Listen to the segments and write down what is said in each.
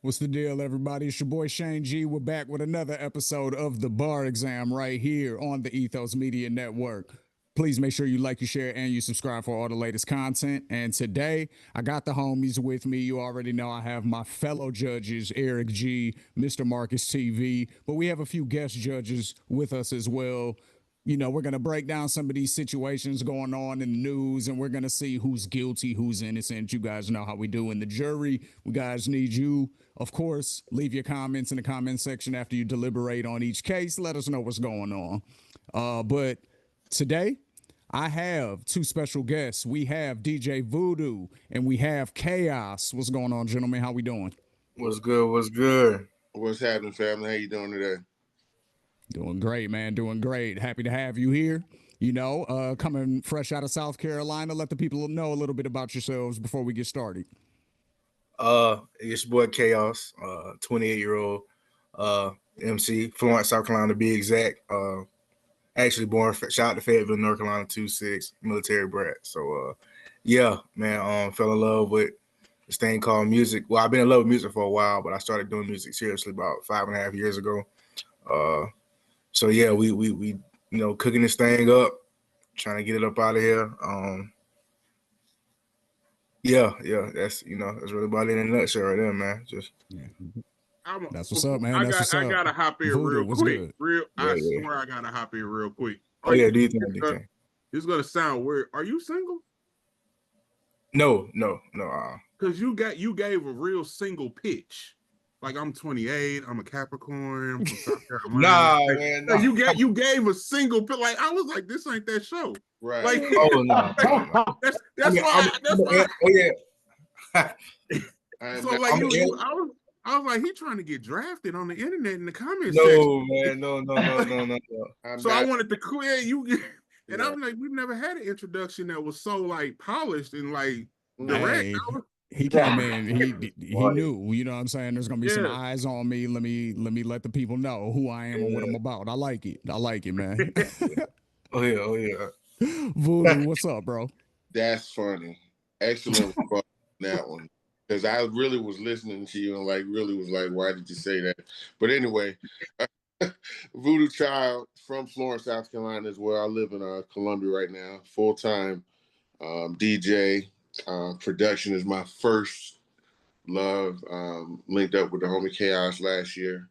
What's the deal, everybody? It's your boy Shane G. We're back with another episode of The Bar Exam right here on the Ethos Media Network. Please make sure you like, you share, and you subscribe for all the latest content. And today, I got the homies with me. You already know I have my fellow judges, Eric G, Mr. Marcus TV, but we have a few guest judges with us as well. You know, we're going to break down some of these situations going on in the news, and we're going to see who's guilty, who's innocent. You guys know how we do in the jury. We guys need you. Of course, leave your comments in the comment section after you deliberate on each case. Let us know what's going on. But today, I have two special guests. We have DJ Voodoo and we have Chaos. What's going on, gentlemen? How we doing? What's good? What's good? What's happening, family? How you doing today? Doing great, man. Doing great. Happy to have you here. You know, coming fresh out of South Carolina. Let the people know a little bit about yourselves before we get started. It's your boy Chaos, 28-year-old MC, Florence, South Carolina to be exact. Actually born, shout out to Fayetteville, North Carolina, 2-6, military brat. So, yeah, man, fell in love with this thing called music. Well, I've been in love with music for a while, but I started doing music seriously about 5.5 years ago. So yeah, we you know, cooking this thing up, trying to get it up out of here. Yeah, that's really about it in a nutshell right there, man. Just that's what's up, man. That's what's up. I gotta hop in Voodoo, real quick. Good? I swear I gotta hop in real quick. Do you think? It's gonna sound weird. Are you single? No. Because you gave a real single pitch. Like, I'm 28. I'm a Capricorn. I'm from South Carolina. Nah, man. No. You gave a single pitch. Like, I was like, this ain't that show. Right. Like, Oh no. That's why. Oh yeah. So like I was like, he trying to get drafted on the internet in the comments No, section. man. No. So I wanted to clear you. And I'm like, we've never had an introduction that was so like polished and like direct. Hey, he came in. He knew. You know what I'm saying? There's gonna be some eyes on me. Let me let the people know who I am and what I'm about. I like it, man. Oh yeah. Voodoo, what's up, bro? That's funny. Excellent response on that one. Because I really was listening to you and really was like, why did you say that? But anyway, Voodoo Child from Florence, South Carolina as well. I live in Columbia right now, full-time DJ. Production is my first love. Linked up with the homie Chaos last year.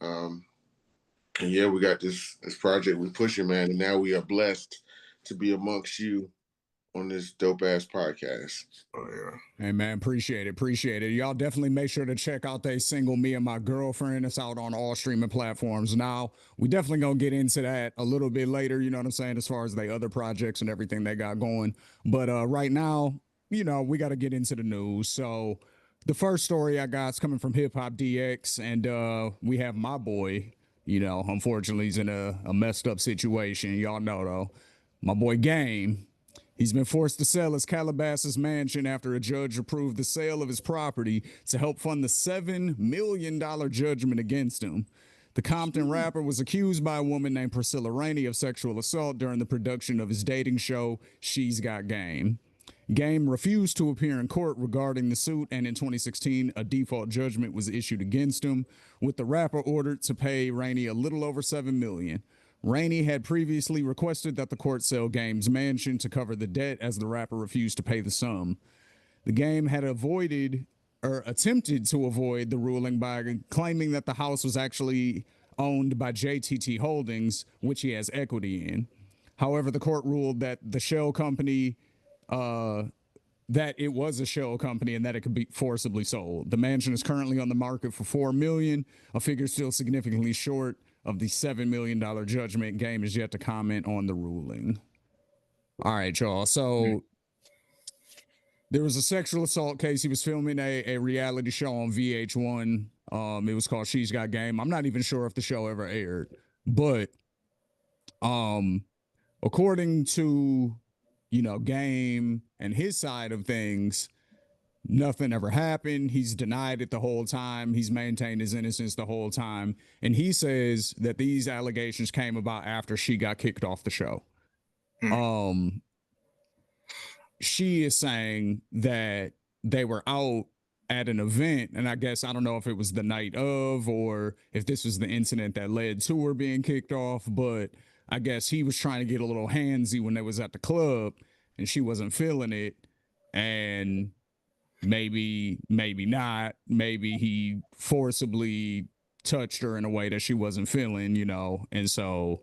And yeah, we got this project we're pushing, man. And now we are blessed to be amongst you on this dope ass podcast. Oh yeah. Hey man, appreciate it. Y'all definitely make sure to check out that single Me and My Girlfriend. It's out on all streaming platforms now. We definitely gonna get into that a little bit later, you know what I'm saying, as far as the other projects and everything they got going. But right now, you know, we gotta get into the news. So the first story I got is coming from Hip Hop DX, and we have my boy, you know, unfortunately he's in a messed up situation. Y'all know though. My boy Game. He's been forced to sell his Calabasas mansion after a judge approved the sale of his property to help fund the $7 million judgment against him. The Compton rapper was accused by a woman named Priscilla Rainey of sexual assault during the production of his dating show, She's Got Game. Game refused to appear in court regarding the suit, and in 2016, a default judgment was issued against him, with the rapper ordered to pay Rainey a little over $7 million. Rainey had previously requested that the court sell Game's mansion to cover the debt, as the rapper refused to pay the sum. The Game had attempted to avoid the ruling by claiming that the house was actually owned by JTT Holdings, which he has equity in. However, the court ruled that the shell company, that it was a shell company and that it could be forcibly sold. The mansion is currently on the market for $4 million, a figure still significantly short of the $7 million judgment. Game is yet to comment on the ruling. All right, y'all. So there was a sexual assault case. He was filming a reality show on VH1. It was called She's Got Game. I'm not even sure if the show ever aired, but according to, you know, Game and his side of things, nothing ever happened. He's denied it the whole time. He's maintained his innocence the whole time. And he says that these allegations came about after she got kicked off the show. She is saying that they were out at an event, and I guess I don't know if it was the night of or if this was the incident that led to her being kicked off, but I guess he was trying to get a little handsy when they was at the club and she wasn't feeling it. And maybe not, maybe he forcibly touched her in a way that she wasn't feeling, and so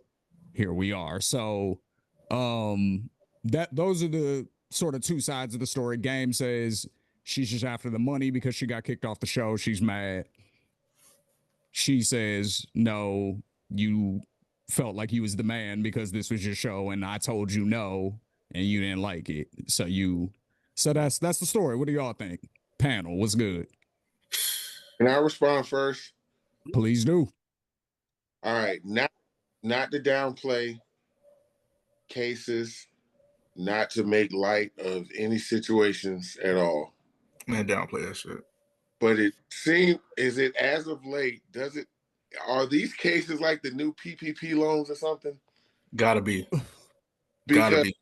here we are. So that those are the sort of two sides of the story. Game says she's just after the money because she got kicked off the show. She's mad. She says, no, you felt like you was the man because this was your show and I told you no and you didn't like it. So that's the story. What do y'all think? Panel, what's good? Can I respond first? Please do. All right, not to downplay cases, not to make light of any situations at all. Man, downplay that shit. But it seems, is it as of late, are these cases like the new PPP loans or something? Gotta be. Because Gotta be.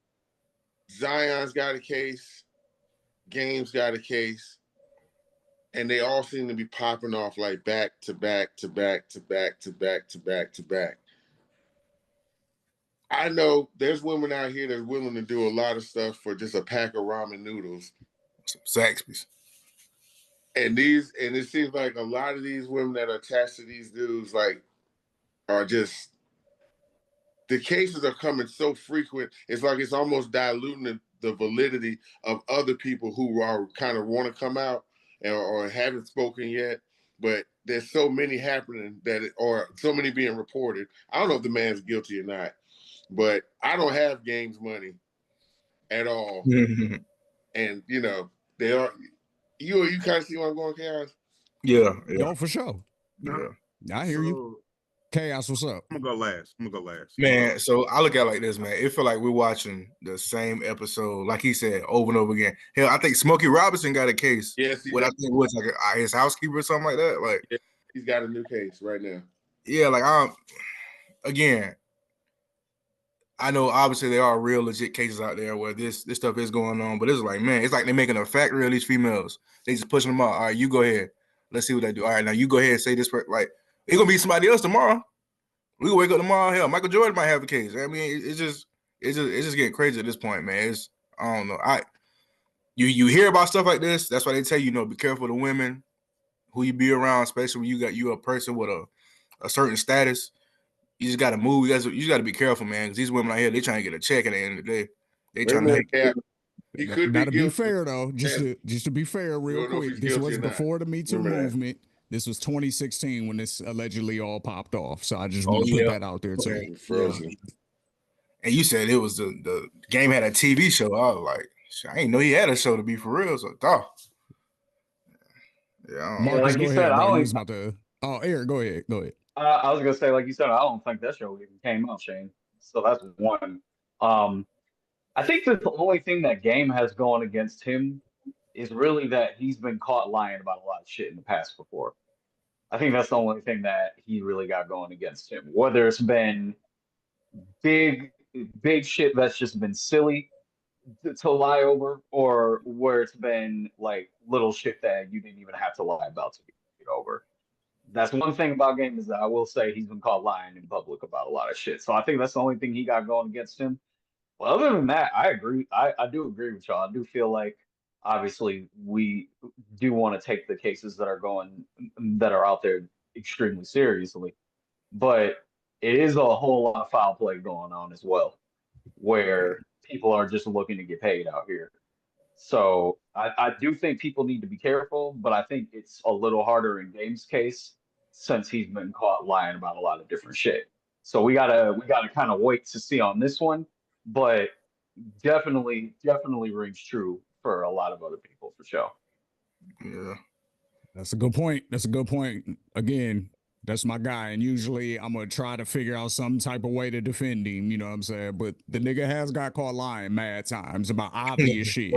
Zion's got a case, Game's got a case, and they all seem to be popping off like back to back to back to back to back to back to back. I know there's women out here that's willing to do a lot of stuff for just a pack of ramen noodles. Some Zaxby's. And it seems like a lot of these women that are attached to these dudes like are just, the cases are coming so frequent. It's like it's almost diluting the validity of other people who are kind of want to come out or haven't spoken yet. But there's so many happening or so many being reported. I don't know if the man's guilty or not, but I don't have Game's money at all. And they are. You kind of see where I'm going, Chaos? Yeah. Yo, for sure. Yeah. I hear you. Chaos, what's up? I'm gonna go last. Man, so I look at it like this, man. It feel like we're watching the same episode, like he said, over and over again. Hell, I think Smokey Robinson got a case. Yes, what I think was like his housekeeper or something like that. Like, yeah, he's got a new case right now. Yeah, like again, I know obviously there are real legit cases out there where this stuff is going on, but it's like, man, it's like they're making a factory of these females. They just pushing them out. All right, you go ahead. Let's see what they do. All right, now you go ahead and say this. Like, it's gonna be somebody else tomorrow. We gonna wake up tomorrow. Hell, Michael Jordan might have a case. I mean, it's just getting crazy at this point, man. I don't know. You hear about stuff like this. That's why they tell you, be careful of the women who you be around, especially when you a person with a certain status. You just got to move. You just got to be careful, man. Because these women out here, they trying to get a check at the end of the day. They trying to. He could now, be to be fair though, just to be fair, real quick, this was before the Me Too movement. This was 2016 when this allegedly all popped off. So I just want to put that out there too. Frozen. And you said it was the Game had a TV show. I was like, I didn't know he had a show to be for real. So, yeah. Marcus, go ahead, bro. You was about to. Oh, Eric, go ahead. I was gonna say, like you said, I don't think that show even came out, Shane. So that's one. I think the only thing that Game has going against him is really that he's been caught lying about a lot of shit in the past before. I think that's the only thing that he really got going against him. Whether it's been big shit that's just been silly to lie over, or where it's been like little shit that you didn't even have to lie about to get over. That's one thing about Game is that I will say he's been caught lying in public about a lot of shit. So I think that's the only thing he got going against him. Well, other than that, I agree. I do agree with y'all. I do feel like obviously we do want to take the cases that are out there extremely seriously, but it is a whole lot of foul play going on as well, where people are just looking to get paid out here. So I do think people need to be careful, but I think it's a little harder in Game's case since he's been caught lying about a lot of different shit. So we gotta kind of wait to see on this one, but definitely rings true for a lot of other people for sure. Yeah. That's a good point. Again, that's my guy. And usually I'm going to try to figure out some type of way to defend him. You know what I'm saying? But the nigga has got caught lying mad times about obvious shit.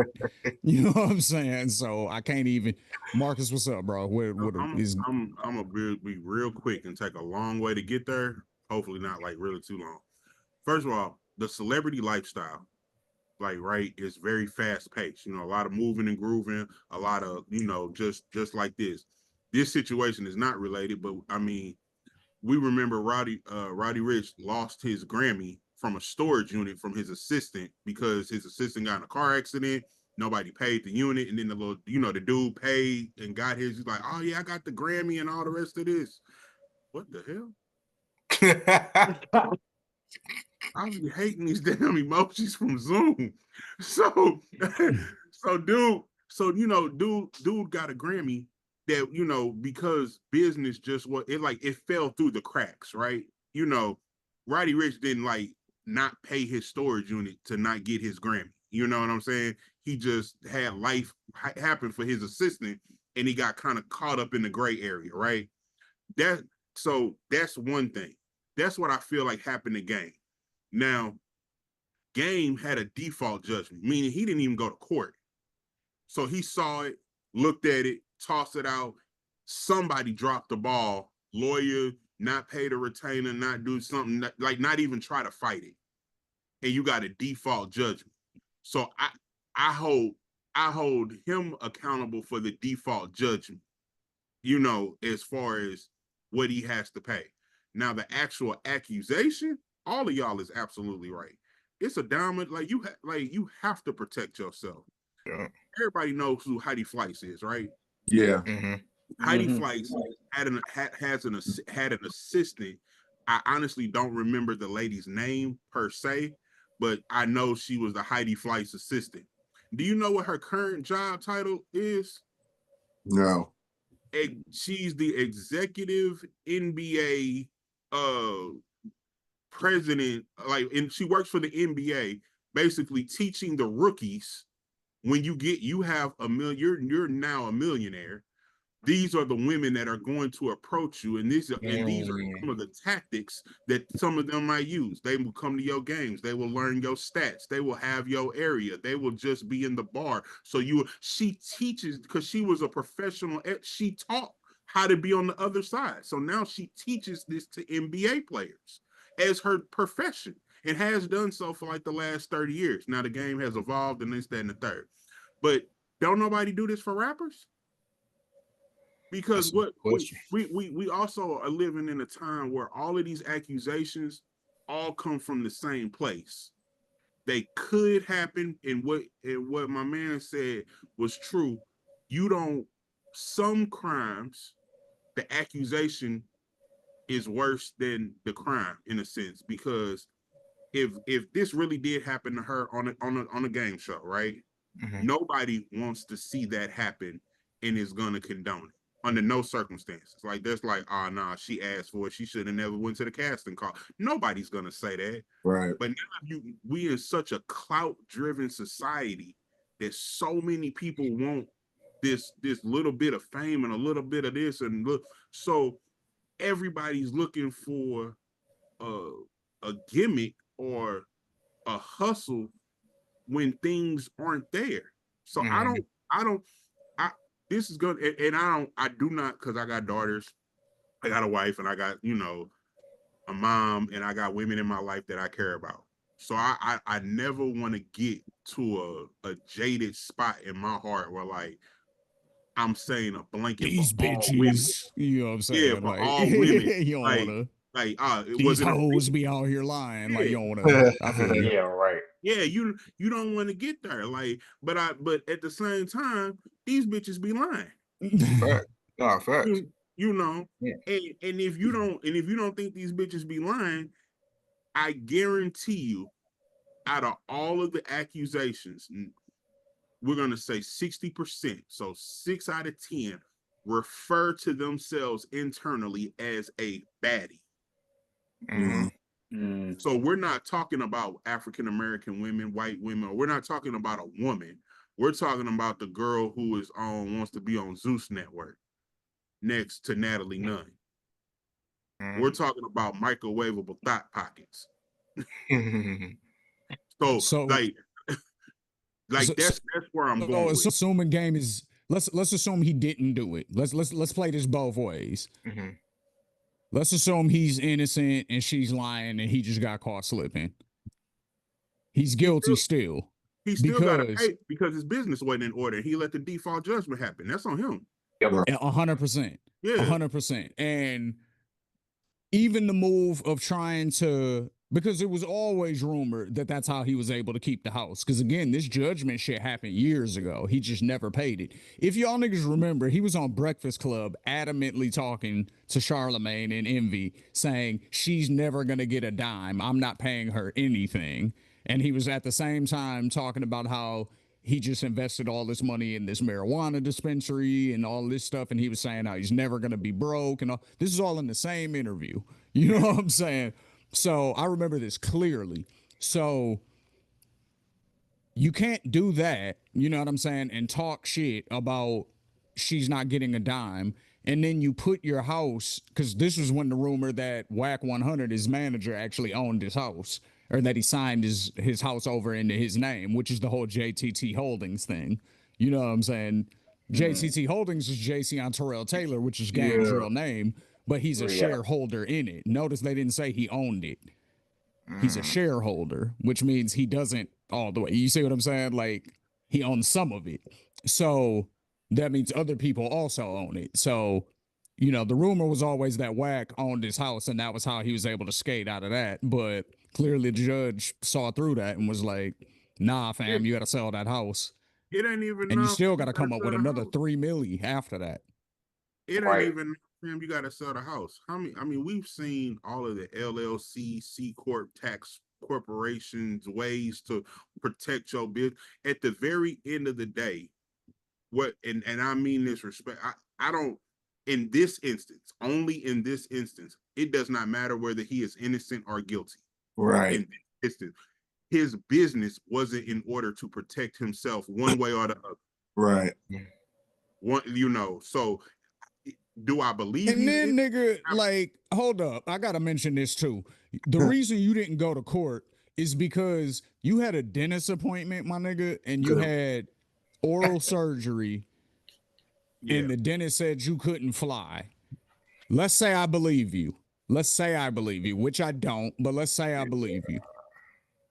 You know what I'm saying? So I can't even. Marcus, what's up, bro? I'm going to be real quick and take a long way to get there. Hopefully not like really too long. First of all, the celebrity lifestyle. like, right, is very fast paced. You know, a lot of moving and grooving, a lot of, you know, just like this. This situation is not related, but I mean, we remember Roddy Ricch lost his Grammy from a storage unit from his assistant because his assistant got in a car accident. Nobody paid the unit, and then the little, you know, the dude paid and got his. He's like, oh yeah, I got the Grammy and all the rest of this. What the hell? I be hating these damn emojis from Zoom. So, dude got a Grammy that, you know, because business just it fell through the cracks, right? You know, Roddy Ricch didn't like not pay his storage unit to not get his Grammy. You know what I'm saying? He just had life happen for his assistant, and he got kind of caught up in the gray area, right? That's one thing. That's what I feel like happened to Game. Now, Game had a default judgment, meaning he didn't even go to court. So he saw it, looked at it, tossed it out. Somebody dropped the ball. Lawyer, not pay the retainer, not do something, like not even try to fight it. And you got a default judgment. So I hold him accountable for the default judgment, you know, as far as what he has to pay. Now, the actual accusation, all of y'all is absolutely right. It's a diamond. Like you have to protect yourself. Yeah. Everybody knows who Heidi Fleiss is, right? Yeah. Mm-hmm. Heidi Fleiss had an assistant. I honestly don't remember the lady's name per se, but I know she was the Heidi Fleiss assistant. Do you know what her current job title is? No. She's the executive NBA president, and she works for the NBA, basically teaching the rookies when you have a million, you're now a millionaire. These are the women that are going to approach you, and these are some of the tactics that some of them might use. They will come to your games. They will learn your stats. They will have your area. They will just be in the bar. So she teaches, because she was a professional. She taught how to be on the other side. So now she teaches this to NBA players as her profession, and has done so for like the last 30 years. Now the game has evolved and this, that, and the third. But don't nobody do this for rappers? Because we also are living in a time where all of these accusations all come from the same place. They could happen, and what my man said was true. Some crimes, the accusation is worse than the crime in a sense, because if this really did happen to her on a game show, right? Mm-hmm. Nobody wants to see that happen and is gonna condone it under no circumstances. Like that's like, oh nah, she asked for it. She should have never went to the casting call. Nobody's gonna say that. Right. But now we in such a clout-driven society that so many people want this little bit of fame and a little bit of this, and look, so everybody's looking for a gimmick or a hustle when things aren't there. So this is good. And I do not, because I got daughters, I got a wife, and I got, you know, a mom, and I got women in my life that I care about. So I never want to get to a jaded spot in my heart where like I'm saying a blanket These for all women. bitches, you know what I'm Yeah, saying? for Like, all women. you don't Like, wanna. Was These it a hoes be out here lying. Yeah. Like, you don't wanna. I feel you. Yeah, right. Yeah, you don't want to get there. Like, but at the same time, these bitches be lying. Fact. No, facts. You know, Yeah. and if you don't think these bitches be lying, I guarantee you, out of all of the accusations, we're gonna say 60%, so 6 out of 10 refer to themselves internally as a baddie. Mm-hmm. So we're not talking about African American women, white women, or we're not talking about a woman. We're talking about the girl who wants to be on Zeus Network next to Natalie Nunn. Mm-hmm. We're talking about microwavable thought pockets. So like that's where I'm going with. Assuming Game is let's assume he didn't do it. Let's play this both ways. Mm-hmm. Let's assume he's innocent and she's lying and he just got caught slipping. He's guilty still. He still got to because pay because his business wasn't in order. He let the default judgment happen. That's on him. Yep. 100%, Yeah. 100%, and even the move of trying to, because it was always rumored that that's how he was able to keep the house. Because again, this judgment shit happened years ago. He just never paid it. If y'all niggas remember, he was on Breakfast Club adamantly talking to Charlemagne and Envy, saying she's never gonna get a dime. I'm not paying her anything. And he was at the same time talking about how he just invested all this money in this marijuana dispensary and all this stuff. And he was saying how he's never going to be broke. And all this is all in the same interview. You know what I'm saying? So I remember this clearly. So you can't do that, you know what I'm saying, and talk shit about she's not getting a dime. And then you put your house, because this was when the rumor that Whack 100, his manager, actually owned his house, or that he signed his house over into his name, which is the whole JTT Holdings thing. You know what I'm saying? JTT Holdings is JC on Terrell Taylor, which is Game's real name, but he's a shareholder in it. Notice they didn't say he owned it. He's a shareholder, which means he doesn't all the way. You see what I'm saying? Like, he owns some of it. So that means other people also own it. So, you know, the rumor was always that Whack owned his house and that was how he was able to skate out of that. But clearly the judge saw through that and was like, nah, fam, you got to sell that house. It ain't even. And you still got to come up with another $3 million after that. It ain't even. You got to sell the house. How many? I mean, we've seen all of the LLC, C corp, tax corporations, ways to protect your business. At the very end of the day, what? And I mean this respect. I don't. In this instance, only in this instance, it does not matter whether he is innocent or guilty. Right. In this instance, his business wasn't in order to protect himself one way or the other. Right. One, you know. So, do I believe? And then, nigga, like, hold up, I gotta mention this too. The reason you didn't go to court is because you had a dentist appointment, my nigga, and you had oral surgery, and the dentist said you couldn't fly. Let's say I believe you. Let's say I believe you, which I don't, but let's say I believe you.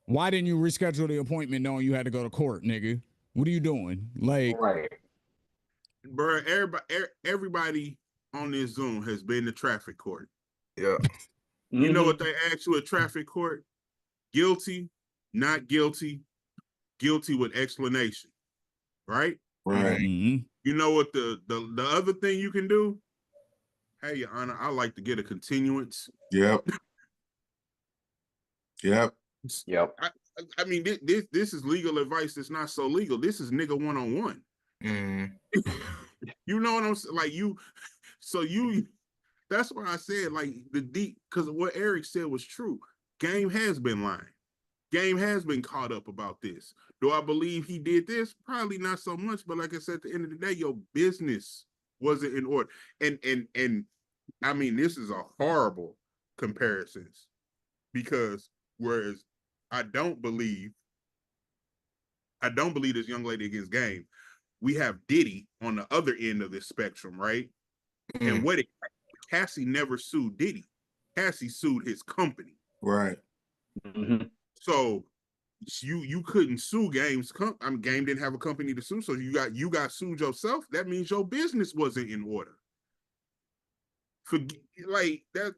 Why didn't you reschedule the appointment knowing you had to go to court, nigga? What are you doing? Like, bro, everybody on this Zoom has been to traffic court. Yeah. You know what they ask you at traffic court? Guilty, not guilty, guilty with explanation. Right? Right. You know what the other thing you can do? Hey, Your Honor, I like to get a continuance. Yep. Yep. I mean, this is legal advice that's not so legal. This is nigga one-on-one. You know what I'm saying? Like, that's why I said, like, the deep, because what Eric said was true. Game has been lying. Game has been caught up about this. Do I believe he did this? Probably not so much, but like I said, at the end of the day, your business wasn't in order. And I mean, this is a horrible comparisons, because whereas I don't believe this young lady against Game, we have Diddy on the other end of this spectrum, right? And Cassie never sued Diddy. Cassie sued his company. Right. So you couldn't sue Game's company. I mean, Game didn't have a company to sue, so you got sued yourself. That means your business wasn't in order. Like that.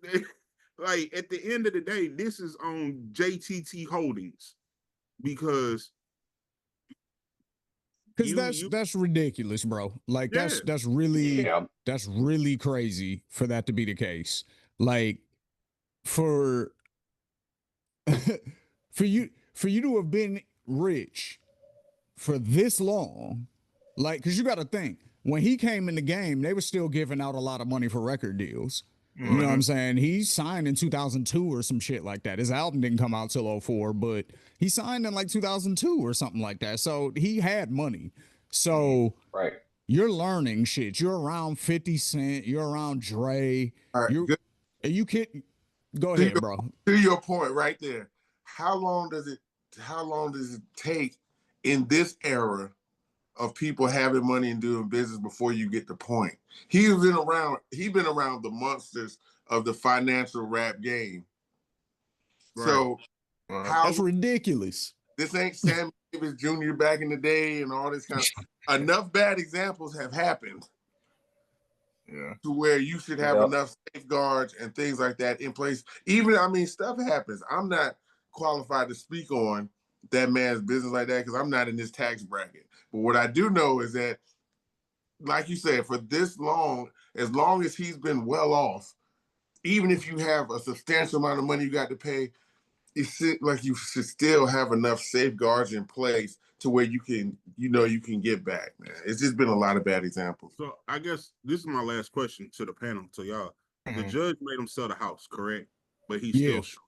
Like, at the end of the day, this is on JTT Holdings, because that's ridiculous, bro. Like, that's really crazy for that to be the case. Like, for you to have been rich for this long, like, because you got to think, when he came in the game, they were still giving out a lot of money for record deals. You know what I'm saying? He signed in 2002 or some shit like that. His album didn't come out till 2004, but he signed in like 2002 or something like that. So he had money. So you're learning shit. You're around 50 Cent. You're around Dre. You can't go ahead, bro. To your point right there, how long does it take in this era of people having money and doing business before you get the point? He's been around the monsters of the financial rap game. Right. So that's ridiculous. This ain't Sammy Davis Jr. back in the day and all this kind of enough bad examples have happened to where you should have enough safeguards and things like that in place. Even, I mean, stuff happens. I'm not qualified to speak on that man's business like that because I'm not in this tax bracket. But what I do know is that, like you said, for this long as he's been well off, even if you have a substantial amount of money you got to pay, it's like you should still have enough safeguards in place to where you can, you can get back, man. It's just been a lot of bad examples. So I guess this is my last question to the panel, to y'all. The judge made him sell the house, correct? But he's still short.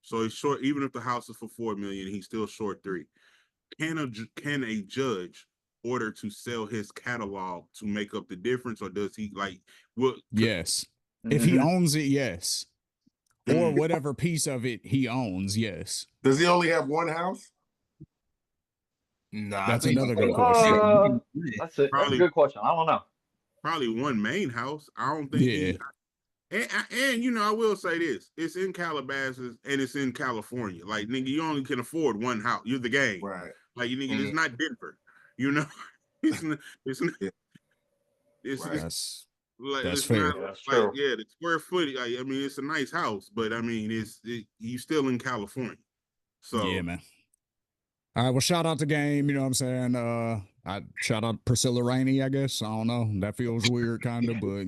So he's short, even if the house is for $4 million, he's still short $3 million. Can a judge order to sell his catalog to make up the difference, or does he Yes. If he owns it, yes. Or whatever piece of it he owns, yes. Does he only have one house? Nah, that's another good question. That's a good question. I don't know. Probably one main house. I don't think and I will say this: it's in Calabasas and it's in California. Like, nigga, you only can afford one house. You're the game, right? Like, nigga, it's not Denver. That's fair. The square footage. I mean, it's a nice house, but I mean, you still in California. So yeah, man. All right, well, shout out to Game. You know what I'm saying? I shout out Priscilla Rainey, I guess. I don't know. That feels weird, kind of, but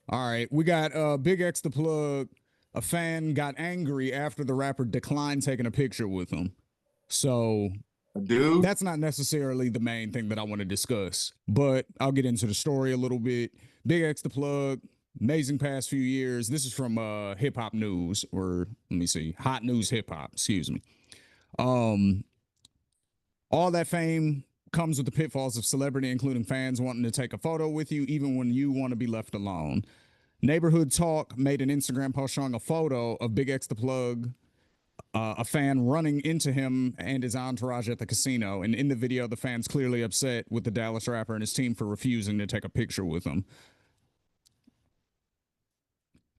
All right, we got Big X the plug. A fan got angry after the rapper declined taking a picture with him. So, dude, that's not necessarily the main thing that I want to discuss, but I'll get into the story a little bit. Big X the plug, amazing past few years. This is from Hip Hop News, or let me see, Hot News Hip Hop, excuse me. All that fame comes with the pitfalls of celebrity, including fans wanting to take a photo with you, even when you want to be left alone. Neighborhood Talk made an Instagram post showing a photo of Big X the plug, a fan running into him and his entourage at the casino. And in the video, the fan's clearly upset with the Dallas rapper and his team for refusing to take a picture with him.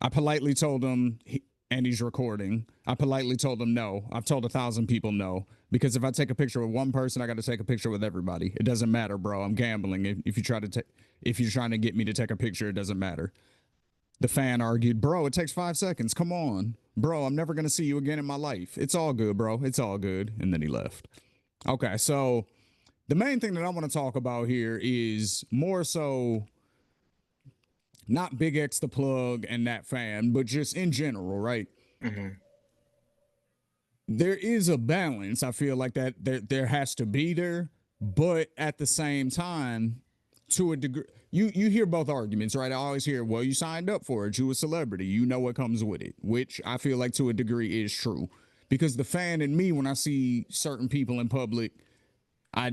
I politely told him, and he's recording, I politely told him no. I've told 1,000 people no. Because if I take a picture with one person, I got to take a picture with everybody. It doesn't matter, bro. I'm gambling. If you're trying to get me to take a picture, it doesn't matter. The fan argued, bro, it takes 5 seconds. Come on. Bro, I'm never going to see you again in my life. It's all good, bro. It's all good. And then he left. Okay, so the main thing that I want to talk about here is more so not Big X the plug and that fan, but just in general, right? There is a balance. I feel like that there has to be there, but at the same time, to a degree, you hear both arguments, right? I always hear, well, you signed up for it. You a celebrity. You know what comes with it, which I feel like to a degree is true. Because the fan in me, when I see certain people in public, I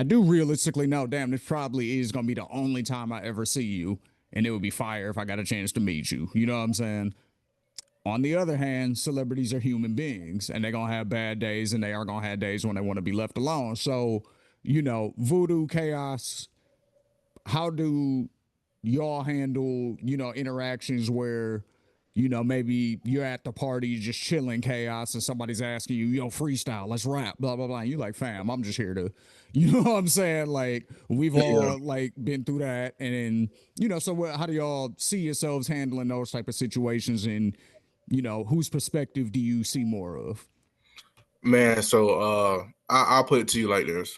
do realistically know, damn, this probably is going to be the only time I ever see you. And it would be fire if I got a chance to meet you. You know what I'm saying? On the other hand, celebrities are human beings and they're going to have bad days and they are going to have days when they want to be left alone. So, Voodoo, Chaos, how do y'all handle, interactions where, maybe you're at the party just chilling, Chaos, and somebody's asking you, yo, freestyle, let's rap, blah, blah, blah. And you like, fam, I'm just here to, you know what I'm saying? Like, we've all been through that. And then, so how do y'all see yourselves handling those type of situations? And, whose perspective do you see more of? Man, so I'll put it to you like this.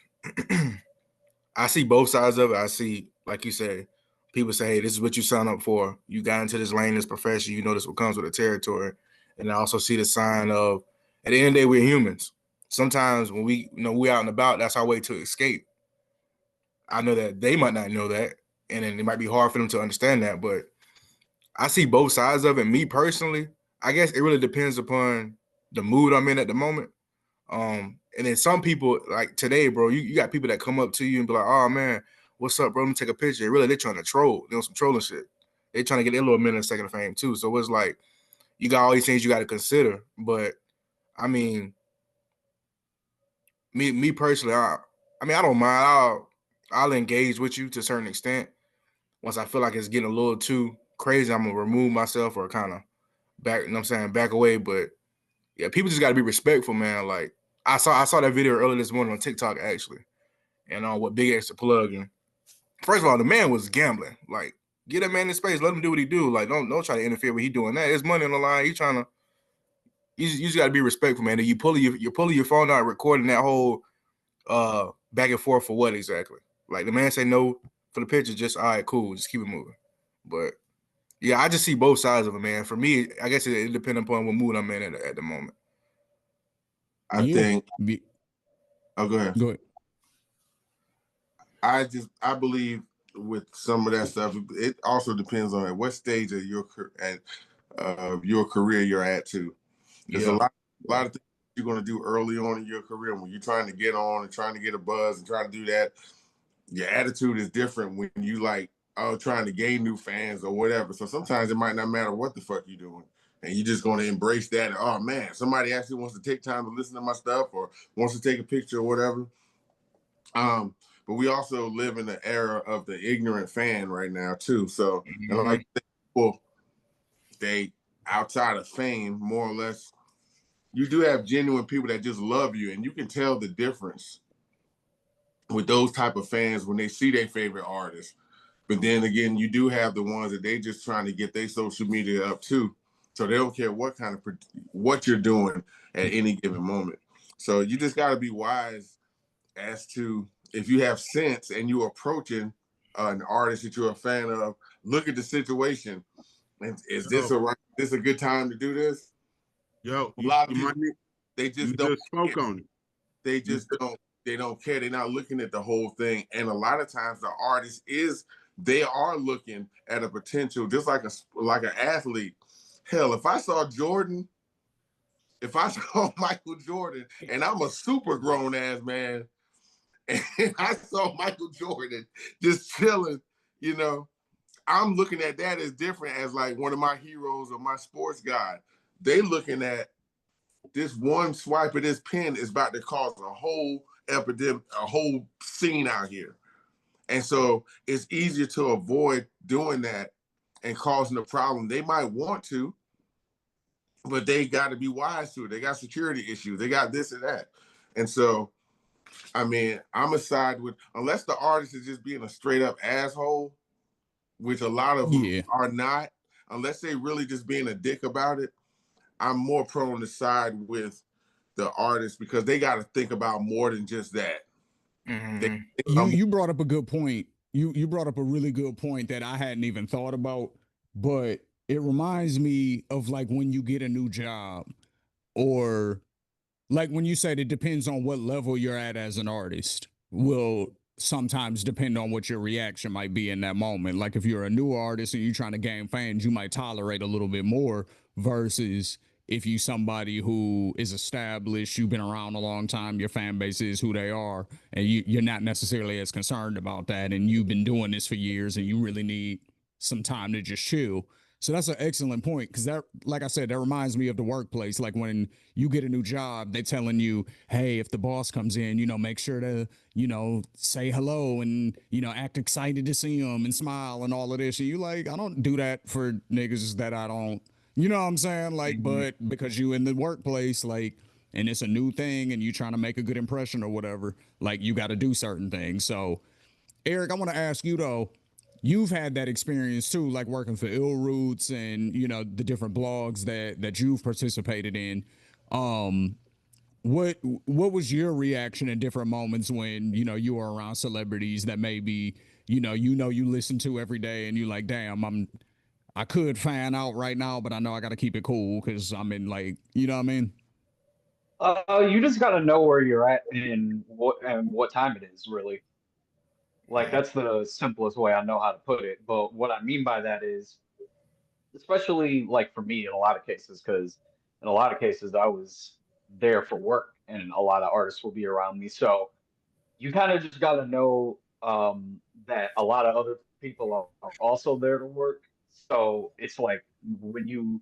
I see both sides of it. I see, like you said, people say, hey, this is what you sign up for. You got into this lane, this profession, you know this what comes with the territory. And I also see the sign of, at the end of the day, we're humans. Sometimes when we out and about, that's our way to escape. I know that they might not know that, and then it might be hard for them to understand that, but I see both sides of it. Me personally, I guess it really depends upon the mood I'm in at the moment. And then some people, like today, bro, you got people that come up to you and be like, oh man, what's up, bro? Let me take a picture. Really, they're trying to troll. Some trolling shit. They're trying to get their little minute, second of fame too. So it's like, you got all these things you got to consider. But I mean, me personally, I don't mind. I'll engage with you to a certain extent. Once I feel like it's getting a little too crazy, I'm gonna remove myself or kind of back away. But yeah, people just gotta be respectful, man. Like, I saw that video earlier this morning on TikTok actually, and on what BigX to plug in. First of all, the man was gambling. Like, get that man in space, let him do what he do. Like, don't try to interfere with he doing that. There's money on the line. He trying to. You just got to be respectful, man. You're pulling your phone out, recording that whole back and forth for what exactly? Like the man say no for the picture, just all right, cool, just keep it moving. But yeah, I just see both sides of it, man. For me, I guess it depends upon what mood I'm in at the moment. I think. Oh, go ahead. Go ahead. I believe with some of that stuff, it also depends on at what stage of your career you're at too. There's a lot of things you're going to do early on in your career when you're trying to get on and trying to get a buzz and trying to do that. Your attitude is different when you trying to gain new fans or whatever. So sometimes it might not matter what the fuck you're doing. And you're just going to embrace that. Oh man, somebody actually wants to take time to listen to my stuff or wants to take a picture or whatever. But we also live in the era of the ignorant fan right now too. So and like people, they outside of fame, more or less, you do have genuine people that just love you, and you can tell the difference with those type of fans when they see their favorite artist. But then again, you do have the ones that they just trying to get their social media up too. So they don't care what you're doing at any given moment. So you just got to be wise as to if you have sense and you're approaching an artist that you're a fan of, look at the situation. And is this a good time to do this? Yo, a lot of people, they just don't spoke on it. They just don't care. They're not looking at the whole thing. And a lot of times the artist they are looking at a potential, just like an athlete. Hell, if I saw Michael Jordan, and I'm a super grown ass man, and I saw Michael Jordan just chilling, I'm looking at that as different as like one of my heroes or my sports guy. They looking at this one swipe of this pen is about to cause a whole epidemic, a whole scene out here. And so it's easier to avoid doing that and causing a problem. They might want to, but they got to be wise to it. They got security issues. They got this and that. And so, I mean, I'm a side with, unless the artist is just being a straight up asshole, which a lot of them are not, unless they really just being a dick about it, I'm more prone to side with the artist because they got to think about more than just that. You brought up a good point. You brought up a really good point that I hadn't even thought about, but it reminds me of like when you get a new job, or like when you said it depends on what level you're at as an artist, will sometimes depend on what your reaction might be in that moment. Like if you're a new artist and you're trying to gain fans, you might tolerate a little bit more versus if you somebody who is established, you've been around a long time, your fan base is who they are, and you're not necessarily as concerned about that, and you've been doing this for years and you really need some time to just chill. So that's an excellent point, because that, like I said, that reminds me of the workplace. Like when you get a new job, they're telling you, hey, if the boss comes in, make sure to, say hello and, act excited to see him and smile and all of this. And you like, I don't do that for niggas that I don't, you know what I'm saying? Like, but because you in the workplace, like, and it's a new thing and you trying to make a good impression or whatever, like you got to do certain things. So Eric, I want to ask you though, you've had that experience too, like working for Ill Roots and the different blogs that you've participated in. What was your reaction in different moments when you were around celebrities that maybe you listen to every day and you like, damn, I could fan out right now, but I know I got to keep it cool because I'm in like, you know what I mean? You just got to know where you're at and what time it is, really. Like that's the simplest way I know how to put it. But what I mean by that is, especially like for me in a lot of cases, because in a lot of cases I was there for work and a lot of artists will be around me. So you kind of just got to know that a lot of other people are also there to work. So it's like when you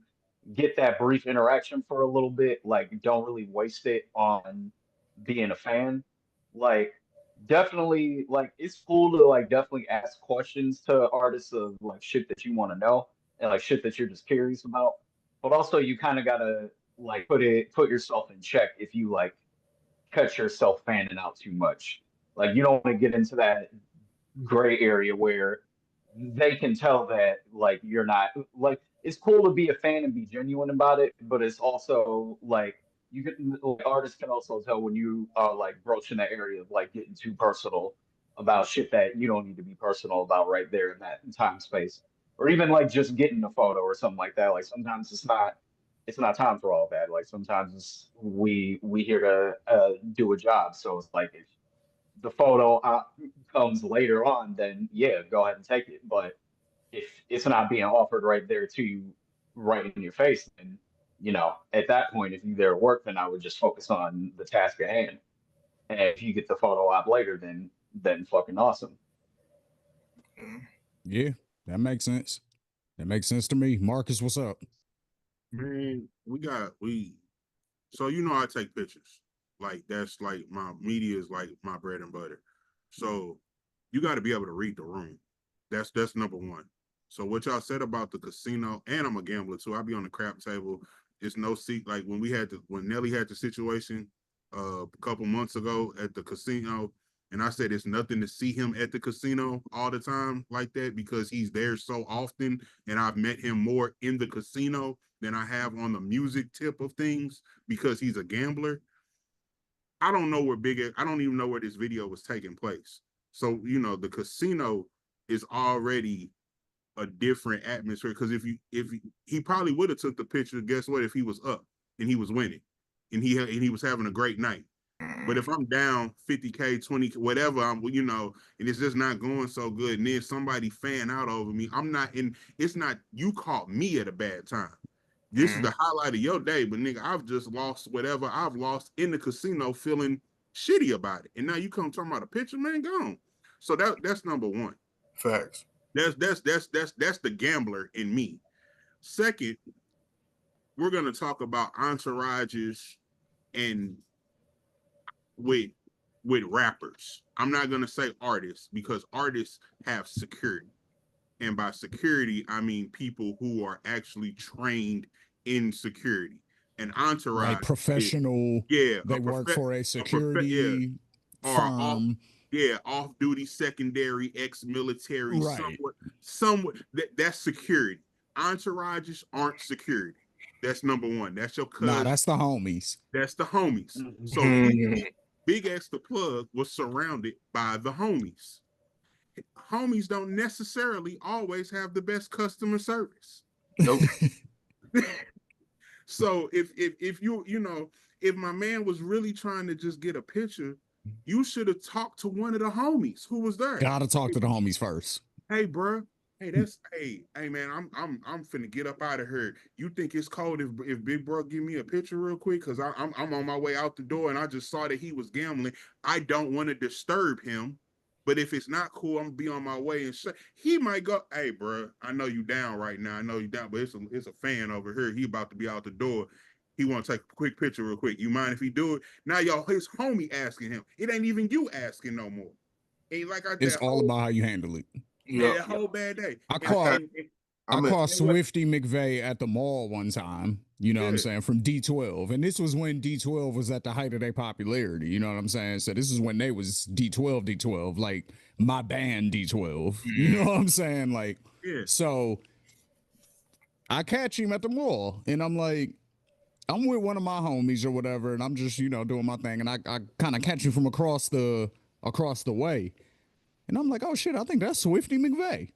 get that brief interaction for a little bit, like don't really waste it on being a fan. Like definitely like it's cool to like definitely ask questions to artists of like shit that you want to know and like shit that you're just curious about. But also you kind of gotta like put yourself in check if you like catch yourself fanning out too much. Like you don't want to get into that gray area where they can tell that like you're not like it's cool to be a fan and be genuine about it, but it's also like you can like, artists can also tell when you are like broaching that area of like getting too personal about shit that you don't need to be personal about right there in that time space. Or even like just getting a photo or something like that. Like sometimes it's not time for all that. Like sometimes we here to do a job. So it's like if the photo comes later on, then yeah, go ahead and take it. But if it's not being offered right there to you, right in your face, then at that point, if you there at work, then I would just focus on the task at hand. And if you get the photo op later, then fucking awesome. Yeah, that makes sense. That makes sense to me. Marcus, what's up? Man, so I take pictures. Like that's like my media is like my bread and butter. So you got to be able to read the room. That's number one. So what y'all said about the casino, and I'm a gambler too. I be on the crap table. It's no seat. Like when Nelly had the situation a couple months ago at the casino, and I said it's nothing to see him at the casino all the time like that because he's there so often, and I've met him more in the casino than I have on the music tip of things because he's a gambler. I don't know where I don't even know where this video was taking place. So, the casino is already a different atmosphere because if he probably would have took the picture, guess what, if he was up and he was winning and he was having a great night. But if I'm down 50K, 20, whatever, and it's just not going so good, and then somebody fan out over me, it's not, you caught me at a bad time. This is the highlight of your day, but nigga, I've just lost whatever I've lost in the casino feeling shitty about it. And now you come talking about a picture, man, gone. So that's number one. Facts. That's the gambler in me. Second, we're gonna talk about entourages and with rappers. I'm not gonna say artists because artists have security. And by security, I mean people who are actually trained in security. An entourage, like professional. yeah, They work for a security or firm. off-duty, secondary, ex-military, Right. somewhat. That's security. Entourages aren't security. That's number one. That's your cousin. Nah, that's the homies. That's the homies. So BigX the plug was surrounded by the homies. Homies don't necessarily always have the best customer service. Nope. So if if my man was really trying to just get a picture, you should have talked to one of the homies who was there. Gotta talk to the homies first. Hey, bro. Hey, hey, man. I'm finna get up out of here. You think it's cold if Big Bro give me a picture real quick? Cause I'm on my way out the door and I just saw that he was gambling. I don't want to disturb him. But if it's not cool, I'm gonna be on my way and he might go, hey, bro, I know you down right now. I know you down, but it's a fan over here. He about to be out the door. He want to take a quick picture real quick. You mind if he do it? Now, y'all, his homie asking him. It ain't even you asking no more. Ain't like it's all about how you handle it. Yeah, that whole bad day. I caught Swifty McVeigh at the mall one time, what I'm saying, from D12. And this was when D12 was at the height of their popularity, you know what I'm saying? So this is when they was D12, like my band D12. You know what I'm saying? Like, so I catch him at the mall and I'm like, I'm with one of my homies or whatever, and I'm just, doing my thing. And I kind of catch him from across the way. And I'm like, oh shit, I think that's Swifty McVeigh.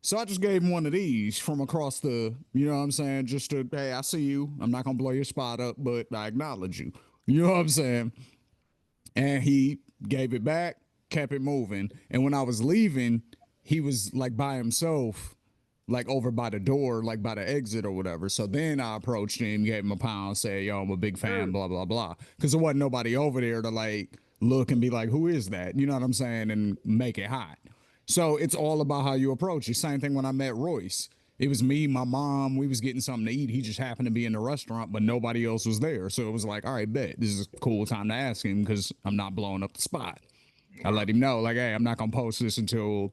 So I just gave him one of these from across the, you know what I'm saying? Just to, hey, I see you. I'm not going to blow your spot up, but I acknowledge you. You know what I'm saying? And he gave it back, kept it moving. And when I was leaving, he was like by himself, like over by the door, like by the exit or whatever. So then I approached him, gave him a pound, said, yo, I'm a big fan, blah, blah, blah. Because there wasn't nobody over there to like look and be like, who is that? You know what I'm saying? And make it hot. So it's all about how you approach it. Same thing when I met Royce. It was me, my mom, we was getting something to eat. He just happened to be in the restaurant, but nobody else was there. So it was like, all right, bet. This is a cool time to ask him because I'm not blowing up the spot. I let him know, like, hey, I'm not going to post this until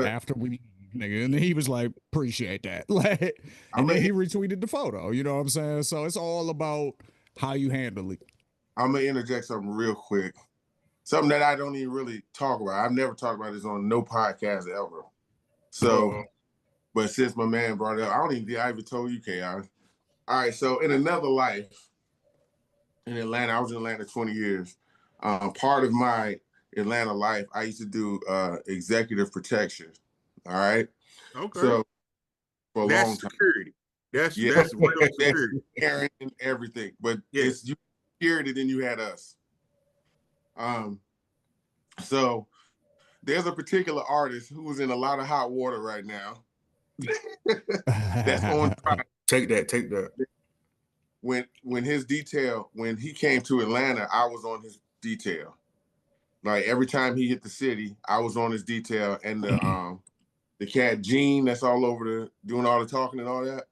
after we, nigga. And he was like, appreciate that. Like, and then he retweeted the photo, you know what I'm saying? So it's all about how you handle it. I'm gonna interject something real quick. Something that I don't even really talk about. I've never talked about this on no podcast ever. So, but since my man brought it up, I don't even think I even told you, Chaos. All right, so in another life in Atlanta, I was in Atlanta 20 years. Part of my Atlanta life, I used to do executive protection. All right. Okay. So for a long That's time. security. That's real security. That's and everything. But Yeah. it's you security, then you had us. So there's a particular artist who's in a lot of hot water right now. That's on trial. Take that. When he came to Atlanta, I was on his detail. Like every time he hit the city, I was on his detail. And the cat Gene that's all over doing all the talking and all that.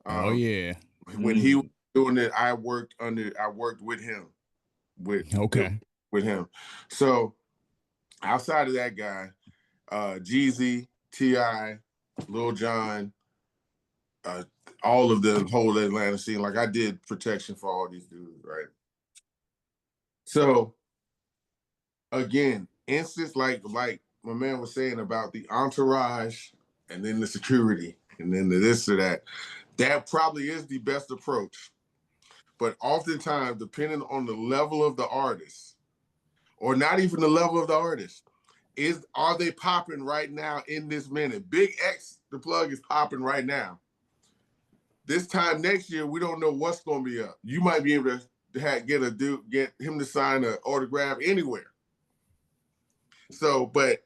Oh yeah. When he was doing it, I worked with him. With him. So outside of that guy, Jeezy, T.I., Lil Jon, all of the whole Atlanta scene. Like I did protection for all these dudes, right? So again, instance like my man was saying about the entourage and then the security and then the this or that. That probably is the best approach. But oftentimes, depending on the level of the artist, or not even the level of the artist, are they popping right now in this minute? BigX, the plug is popping right now. This time next year, we don't know what's going to be up. You might be able to get him to sign an autograph anywhere. So, but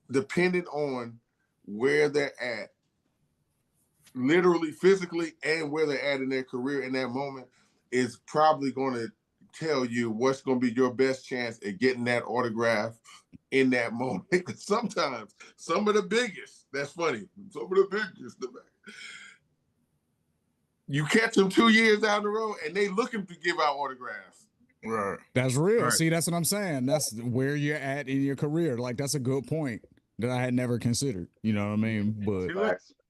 depending on where they're at, literally, physically, and where they're at in their career in that moment, is probably going to tell you what's going to be your best chance at getting that autograph in that moment. Sometimes some of the biggest, that's funny, some of the biggest, you catch them 2 years down the road and they looking to give out autographs. Right. That's real. Right. See, that's what I'm saying. That's where you're at in your career. Like that's a good point that I had never considered. You know what I mean? But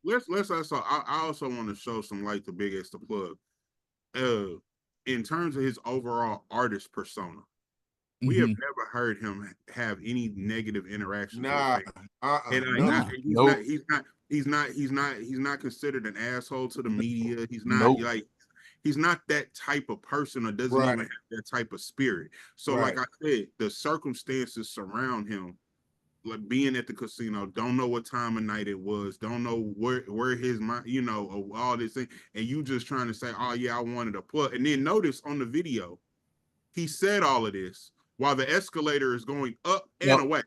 let's also I also want to show some light to Big X the plug. In terms of his overall artist persona, we have never heard him have any negative interactions with fans. He's not considered an asshole to the media. He's not he's not that type of person, or doesn't even have that type of spirit. So like I said, the circumstances surround him, like being at the casino, don't know what time of night it was, don't know where his mind, all this thing, and you just trying to say, oh yeah, I wanted a plug. And then notice on the video, he said all of this while the escalator is going up and away.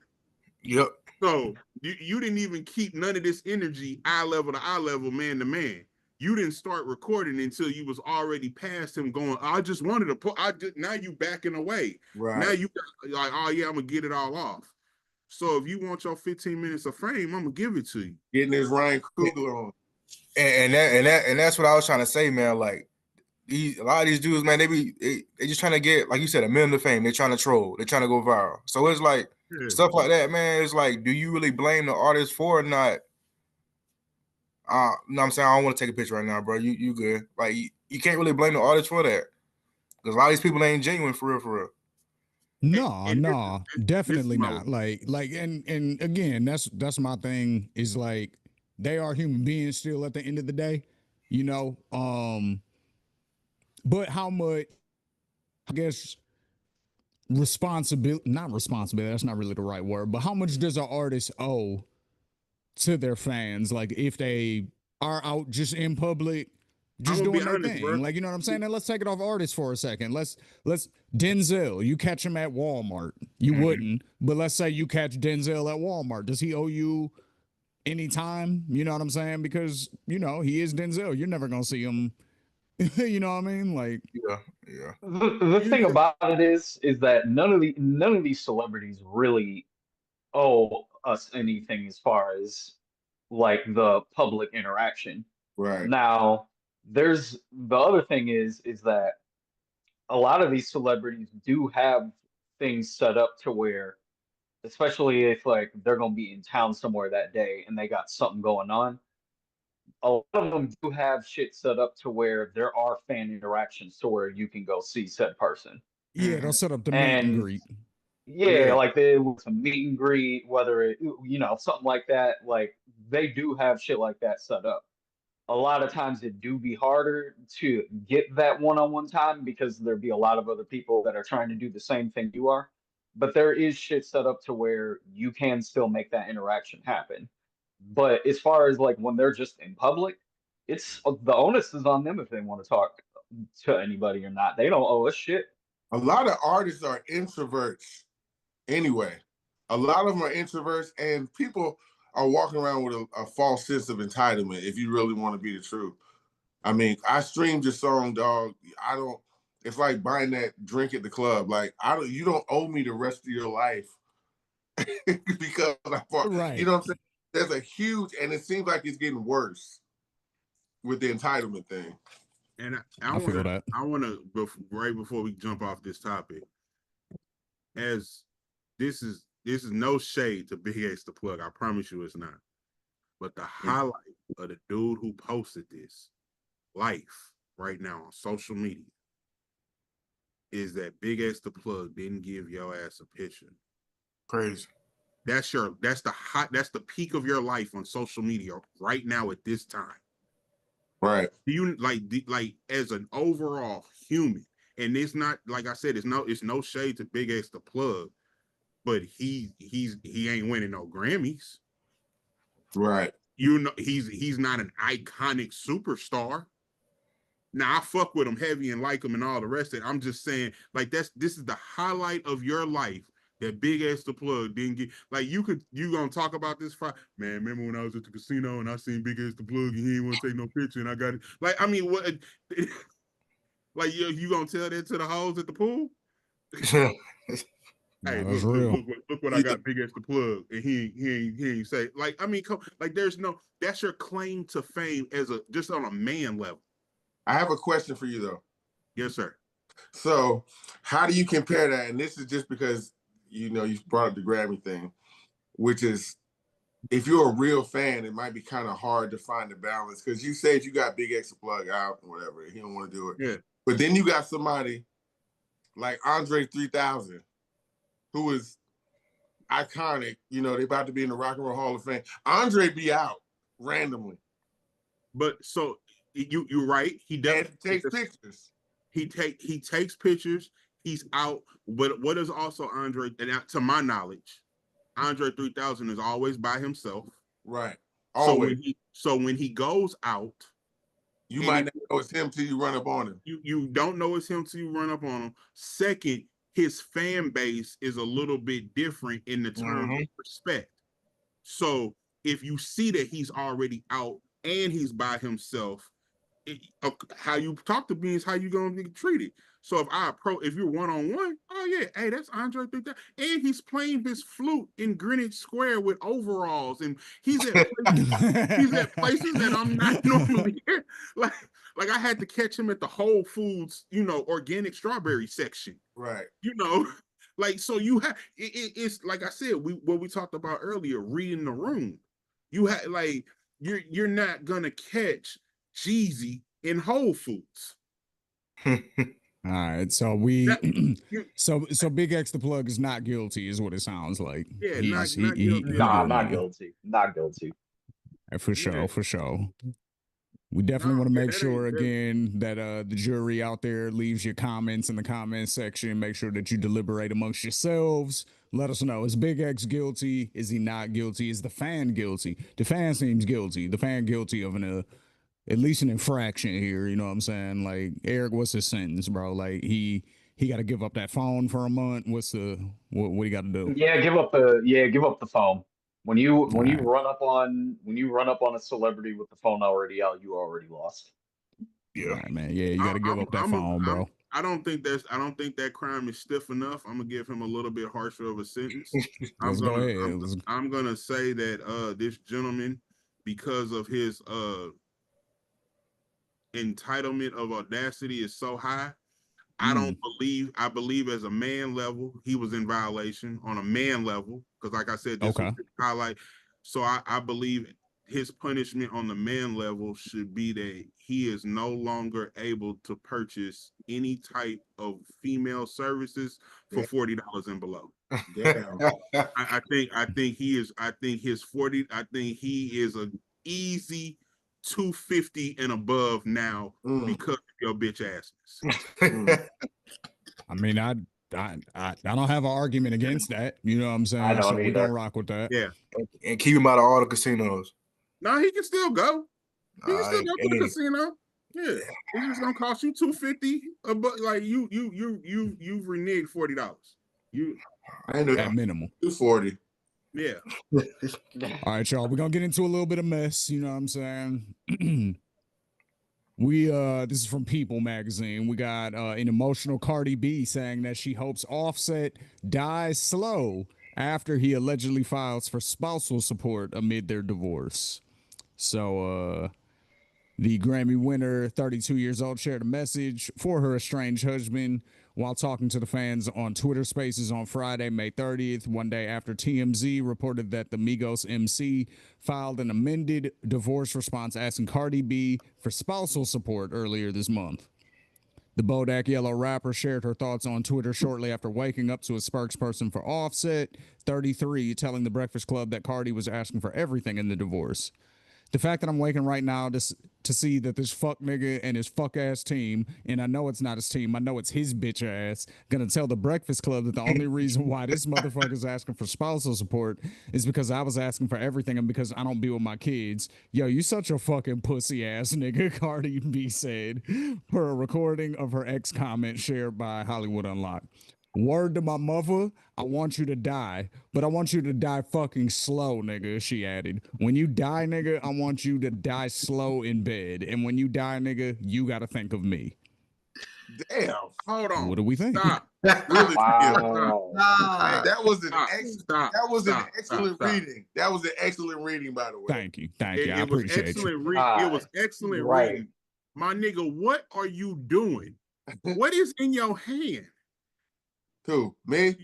Yep. So you didn't even keep none of this energy eye level to eye level, man to man. You didn't start recording until you was already past him going, I just wanted to put, now you backing away. Right. Now you like, oh yeah, I'm gonna get it all off. So if you want your 15 minutes of fame, I'm gonna give it to you. Getting his Ryan Coogler on. And that's what I was trying to say, man. Like a lot of these dudes, man, they just trying to get, like you said, $1 million of fame. They're trying to troll. They're trying to go viral. So it's like stuff like that, man. It's like, do you really blame the artist for it or not? You know what I'm saying? I don't want to take a picture right now, bro. You good. Like you can't really blame the artist for that. Because a lot of these people ain't genuine for real. No, definitely not. Like, and again, that's my thing. Is like they are human beings still at the end of the day, But how much, I guess, not responsibility. That's not really the right word. But how much does an artist owe to their fans? Like if they are out just in public, just doing their thing. Bro. Like, you know what I'm saying? And let's take it off artists for a second. Let's Denzel, you catch him at Walmart. You wouldn't, but let's say you catch Denzel at Walmart. Does he owe you any time? You know what I'm saying? Because, he is Denzel. You're never going to see him. You know what I mean? Like, yeah. The thing about it is that none of these celebrities really owe us anything as far as like the public interaction. Right. Now, there's the other thing is that a lot of these celebrities do have things set up to where, especially if like they're gonna be in town somewhere that day and they got something going on, a lot of them do have shit set up to where there are fan interactions to where you can go see said person. Yeah, they'll set up the meet and And greet. yeah, Yeah. like they with a meet and greet, whether it, something like that. Like they do have shit like that set up. A lot of times it do be harder to get that one-on-one time because there'd be a lot of other people that are trying to do the same thing you are. But there is shit set up to where you can still make that interaction happen. But as far as like when they're just in public, it's the onus is on them if they want to talk to anybody or not. They don't owe us shit. A lot of artists are introverts anyway. A lot of them are introverts, and people are walking around with a false sense of entitlement if you really want to be the truth. I mean, I streamed your song, dog. I don't, it's like buying that drink at the club. Like, you don't owe me the rest of your life because you Right. know what I'm saying? There's a huge, and it seems like it's getting worse with the entitlement thing. And I feel that. I wanna right before we jump off this topic, as this is no shade to Big X the plug. I promise you it's not. But the highlight of the dude who posted this life right now on social media is that Big X the plug didn't give your ass a picture. Crazy. That's the peak of your life on social media right now at this time. Right. Do you like as an overall human? And it's not, like I said, it's no shade to Big X the plug, but he ain't winning no Grammys. Right. You know, he's not an iconic superstar. Now I fuck with him heavy and like him and all the rest of it. I'm just saying, like, this is the highlight of your life that Big X the plug didn't get. Like, you gonna talk about this fight, man. Remember when I was at the casino and I seen Big X the plug and he didn't want to take no picture and I got it. Like, I mean, what? Like, you gonna tell that to the hoes at the pool? Hey, No, that's look, real. look what I got, Big X the plug, and he ain't say, like, I mean, like, that's your claim to fame as just on a man level. I have a question for you though. Yes, sir. So, how do you compare that? And this is just because you brought up the Grammy thing, which is, if you're a real fan, it might be kind of hard to find the balance because you said you got Big X plug out or whatever, he don't want to do it. Yeah. But then you got somebody like Andre 3000, who is iconic. You know, they about to be in the Rock and Roll Hall of Fame. Andre be out randomly. But so you're right. He definitely takes pictures. He takes pictures. He's out. But what is also Andre? And to my knowledge, Andre 3000 is always by himself. Right. Always. So when he goes out, you might not know it's him till you run up on him. You don't know it's him till you run up on him. Second, his fan base is a little bit different in the terms of respect. So if you see that he's already out and he's by himself, how you talk to me is how you gonna be treated. So if you're one-on-one, oh yeah, hey, that's Andre 3000. And he's playing his flute in Greenwich Square with overalls, and he's at places that I'm not normally here. Like I had to catch him at the Whole Foods, organic strawberry section. Right. Like, so you have it's like I said, what we talked about earlier, reading the room. You have, like, you're not gonna catch Jeezy in Whole Foods. All right, so so Big X the plug is not guilty, is what it sounds like. Yeah, not guilty. Not guilty. For sure, for sure. We definitely want to make sure again that the jury out there leaves your comments in the comment section. Make sure that you deliberate amongst yourselves. Let us know. Is Big X guilty? Is he not guilty? Is the fan guilty? The fan seems guilty. The fan guilty of at least an infraction here. You know what I'm saying? Like, Eric, what's his sentence, bro? Like, he got to give up that phone for a month. What he got to do? Yeah, give up the phone. When you run up on a celebrity with the phone already out, you already lost. Yeah, right, man. Yeah, you got to give up that phone, bro. I don't think that crime is stiff enough. I'm gonna give him a little bit harsher of a sentence. I'm gonna say that this gentleman, because of his entitlement of audacity is so high, I believe as a man level, he was in violation on a man level. Because like I said, this was his highlight. So I believe his punishment on the man level should be that he is no longer able to purchase any type of female services for $40 and below. Damn. I think he is. I think his 40. I think he is a easy 250 and above now because of your bitch asses. I mean, I don't have an argument against that. You know what I'm saying? I don't so we either. gonna rock with that. Yeah. And keep him out of all the casinos. No, he can still go. He can still go to the Hey. casino. Yeah, it's just gonna cost you $250. But like you've reneged $40. I know At minimum. 240. Yeah. All right, y'all. We're gonna get into a little bit of mess. You know what I'm saying? This is from People magazine. We got an emotional Cardi B saying that she hopes Offset dies slow after he allegedly files for spousal support amid their divorce. So the Grammy winner, 32 years old, shared a message for her estranged husband while talking to the fans on Twitter Spaces on Friday, May 30th, one day after TMZ reported that the Migos MC filed an amended divorce response asking Cardi B for spousal support earlier this month. The Bodak Yellow rapper shared her thoughts on Twitter shortly after waking up to a spokesperson for Offset, 33, telling The Breakfast Club that Cardi was asking for everything in the divorce. The fact that I'm waking right now to see that this fuck nigga and his fuck ass team, and I know it's not his team, I know it's his bitch ass, gonna tell the Breakfast Club that the only reason why this motherfucker's asking for spousal support is because I was asking for everything and because I don't be with my kids. Yo, you such a fucking pussy ass nigga, Cardi B said, per a recording of her ex comment shared by Hollywood Unlocked. Word to my mother, I want you to die, but I want you to die fucking slow, nigga, she added. When you die, nigga, I want you to die slow in bed. And when you die, nigga, you got to think of me. Damn. Hold on. What do we think? Stop. Really? Wow. That was an Stop. excellent reading. That was an excellent reading, by the way. Thank you. I It was appreciate excellent you. it was excellent right. reading. My nigga, what are you doing? What is in your hand? Who? Me?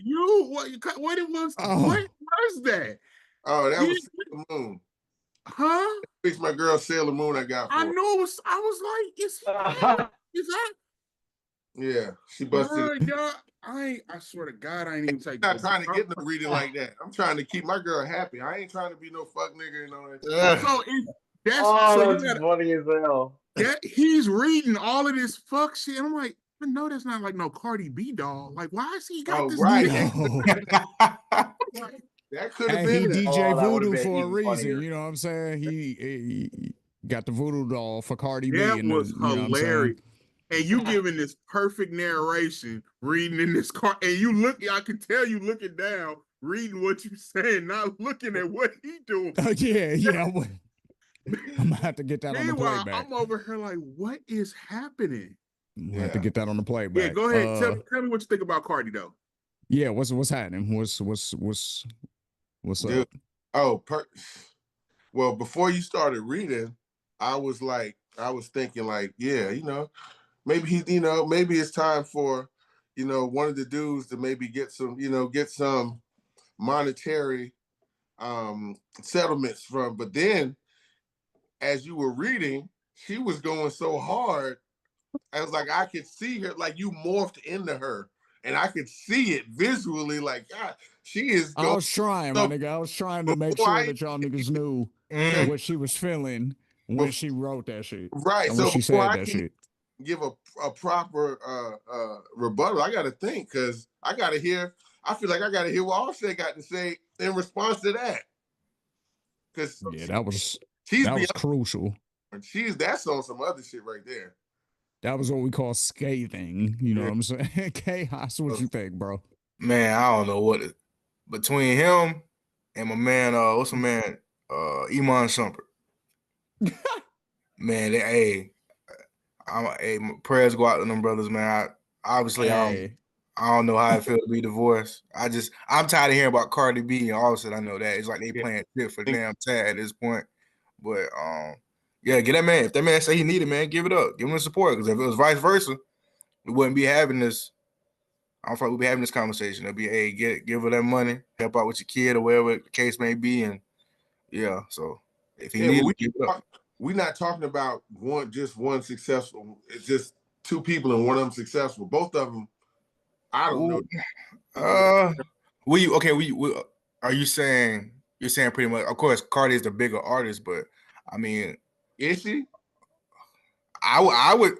What it was? Oh. What was that? Oh, that was Sailor Moon. Huh? Fix my girl Sailor Moon. I got. I know it was. I was like, is that? Yeah, she busted. I swear to God, I ain't even take. I'm not trying to get no reading like that. I'm trying to keep my girl happy. I ain't trying to be no fuck nigga and all that. So that's that's funny as hell. That he's reading all of this fuck shit. I'm like, I know that's not like no Cardi B dog. Like, why is he got this? Right. That could have been. been. He DJ Voodoo been for a reason. Funnier. You know what I'm saying? He got the voodoo doll for Cardi B. That was hilarious. And you giving this perfect narration, reading in this car, and you look. I can tell you looking down, reading what you saying, not looking at what he doing. Yeah. I'm gonna have to get that on the playback. I'm over here like, what is happening? I'm gonna have to get that on the playback. Yeah, go ahead. Tell me what you think about Cardi though. Yeah, what's happening? What's up? Oh, well, before you started reading, I was thinking like, yeah, maybe maybe it's time for, one of the dudes to maybe get some monetary settlements from. But then, as you were reading, she was going so hard. I was like, I could see her, like you morphed into her. And I could see it visually, like, God, she is. I was trying, my nigga. I was trying to make sure that y'all niggas knew what she was feeling when she wrote that shit. Right. So she said that shit. Give a proper rebuttal. I got to think because I got to hear. I feel like I got to hear what Offset got to say in response to that. Because that was crucial. That's on some other shit right there. That was what we call scathing. You know what I'm saying? Chaos. What you think, bro? Man, I don't know what between him and my man, what's my man? Iman Shumpert. Man, my prayers go out to them brothers, man. I don't know how it feels to be divorced. I'm tired of hearing about Cardi B, and all of a sudden I know that it's like they playing shit for damn Tad at this point. But yeah, get that man. If that man say he need it, man, give it up. Give him the support. Because if it was vice versa, we wouldn't be having this. I don't think we'd be having this conversation. It'd be, hey, give her that money, help out with your kid or whatever the case may be, and yeah. So If he Yeah, needs but to give it up. we're not talking about one successful. It's just two people and one of them successful. Both of them, I don't know. We are you saying you're saying pretty much? Of course, Cardi is the bigger artist, but I mean, Is she? I would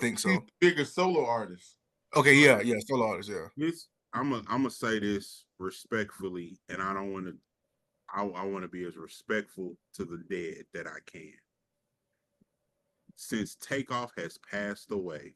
think so. She's the bigger solo artist. Okay, yeah, solo artist, yeah. I'm gonna say this respectfully, and I don't want to. I want to be as respectful to the dead that I can. Since Takeoff has passed away,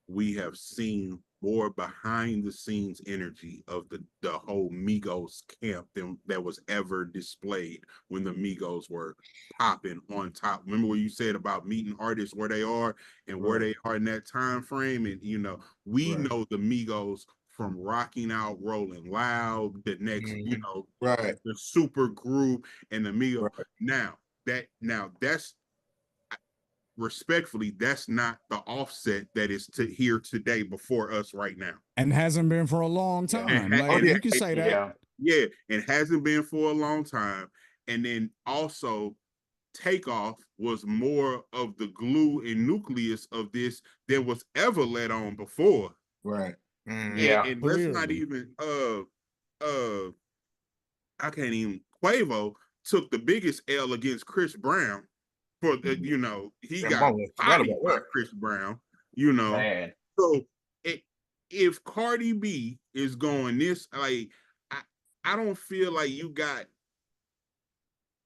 we have seen more behind the scenes energy of the whole Migos camp than that was ever displayed when the Migos were popping on top. Remember what you said about meeting artists where they are and where they are in that time frame? And we know the Migos from Rocking Out, Rolling Loud, the next, the super group and the Migos. Now that's respectfully, that's not the Offset that is here today before us right now, and hasn't been for a long time. You can say that. Yeah, it hasn't been for a long time. And then also, Takeoff was more of the glue and nucleus of this than was ever let on before. Right. And let's not even I can't even. Quavo took the biggest L against Chris Brown. For he got bodied by Chris Brown. Man. So if Cardi B is going this, like, I don't feel like you got.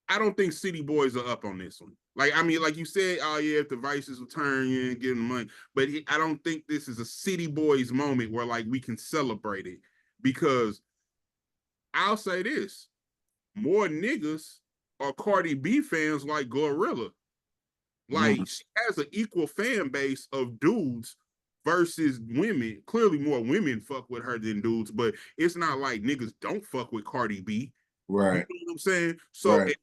I don't think City Boys are up on this one. Like, I mean, like you said, oh yeah, if the Vices will turn you and give them money, but I don't think this is a City Boys moment where like we can celebrate it, because I'll say this: more niggas are Cardi B fans like Glorilla. Like, she has an equal fan base of dudes versus women. Clearly, more women fuck with her than dudes, but it's not like niggas don't fuck with Cardi B. Right. You know what I'm saying? So, and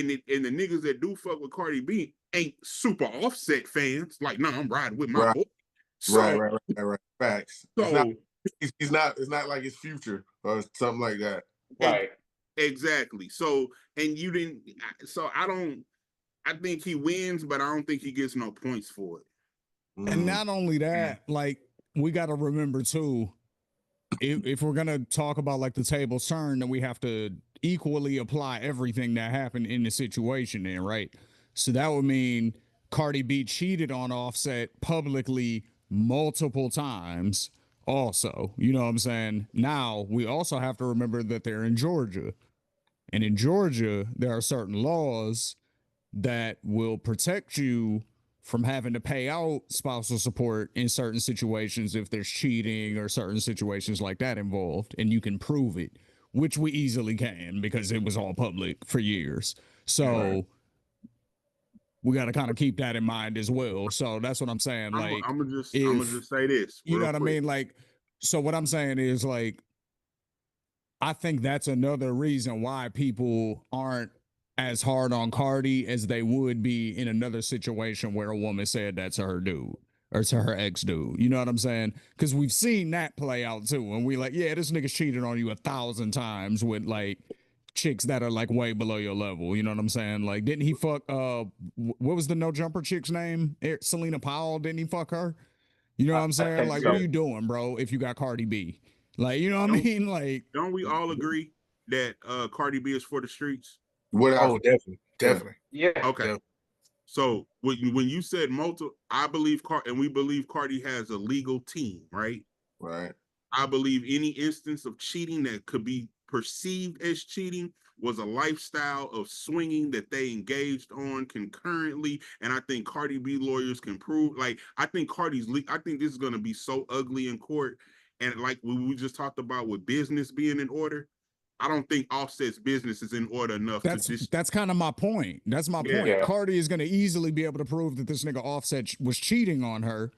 the niggas that do fuck with Cardi B ain't super Offset fans. Like, no, I'm riding with my boy. So, right. Facts. So, it's not like his Future or something like that. Right. Exactly. So, and you didn't. So, I think he wins, but I don't think he gets no points for it. And not only that, like, we got to remember too, if we're gonna talk about like the tables turn, then we have to equally apply everything that happened in the situation there, right? So that would mean Cardi B cheated on Offset publicly multiple times. Also, you know what I'm saying? Now we also have to remember that they're in Georgia, and in Georgia there are certain laws that will protect you from having to pay out spousal support in certain situations if there's cheating or certain situations like that involved, and you can prove it, which we easily can because it was all public for years. So we got to kind of keep that in mind as well. So that's what I'm saying. Like, I'm gonna just say this. You know what I mean? Like, so what I'm saying is, like, I think that's another reason why people aren't as hard on Cardi as they would be in another situation where a woman said that to her dude or to her ex dude. You know what I'm saying? Because we've seen that play out too. And we like, yeah, this nigga cheated on you 1,000 times with like chicks that are like way below your level. You know what I'm saying? Like, didn't he fuck what was the no jumper chick's name? Selena Powell, didn't he fuck her? You know what I'm saying? Like, what are you doing, bro, if you got Cardi B? Like, you know what I mean? Like, don't we all agree that Cardi B is for the streets? Definitely. Yeah. Okay. Yeah. So when you said multiple, I believe we believe Cardi has a legal team, right? Right. I believe any instance of cheating that could be perceived as cheating was a lifestyle of swinging that they engaged on concurrently. And I think Cardi B lawyers can prove, like, I think I think this is going to be so ugly in court. And like we just talked about with business being in order, I don't think Offset's business is in order enough. That's kind of my point. That's my point. Yeah. Cardi is going to easily be able to prove that this nigga Offset was cheating on her.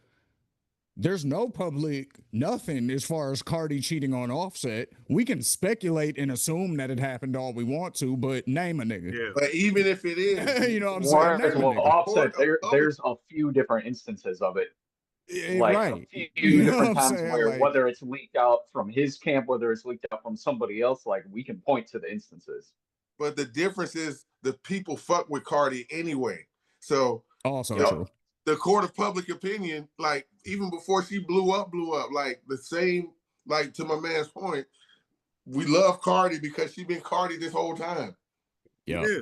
There's no public nothing as far as Cardi cheating on Offset. We can speculate and assume that it happened all we want to, but name a nigga. Yeah. But even if it is, you know what I'm saying? Name a nigga. Offset, there's a few different instances of it. Like right. a few different times where like, whether it's leaked out from his camp, whether it's leaked out from somebody else, like we can point to the instances. but the difference is the people fuck with Cardi anyway. So Also Yep. true. the court of public opinion, like even before she blew up, like the same, like to my man's point, we love Cardi because she been Cardi this whole time. Yep. Yeah.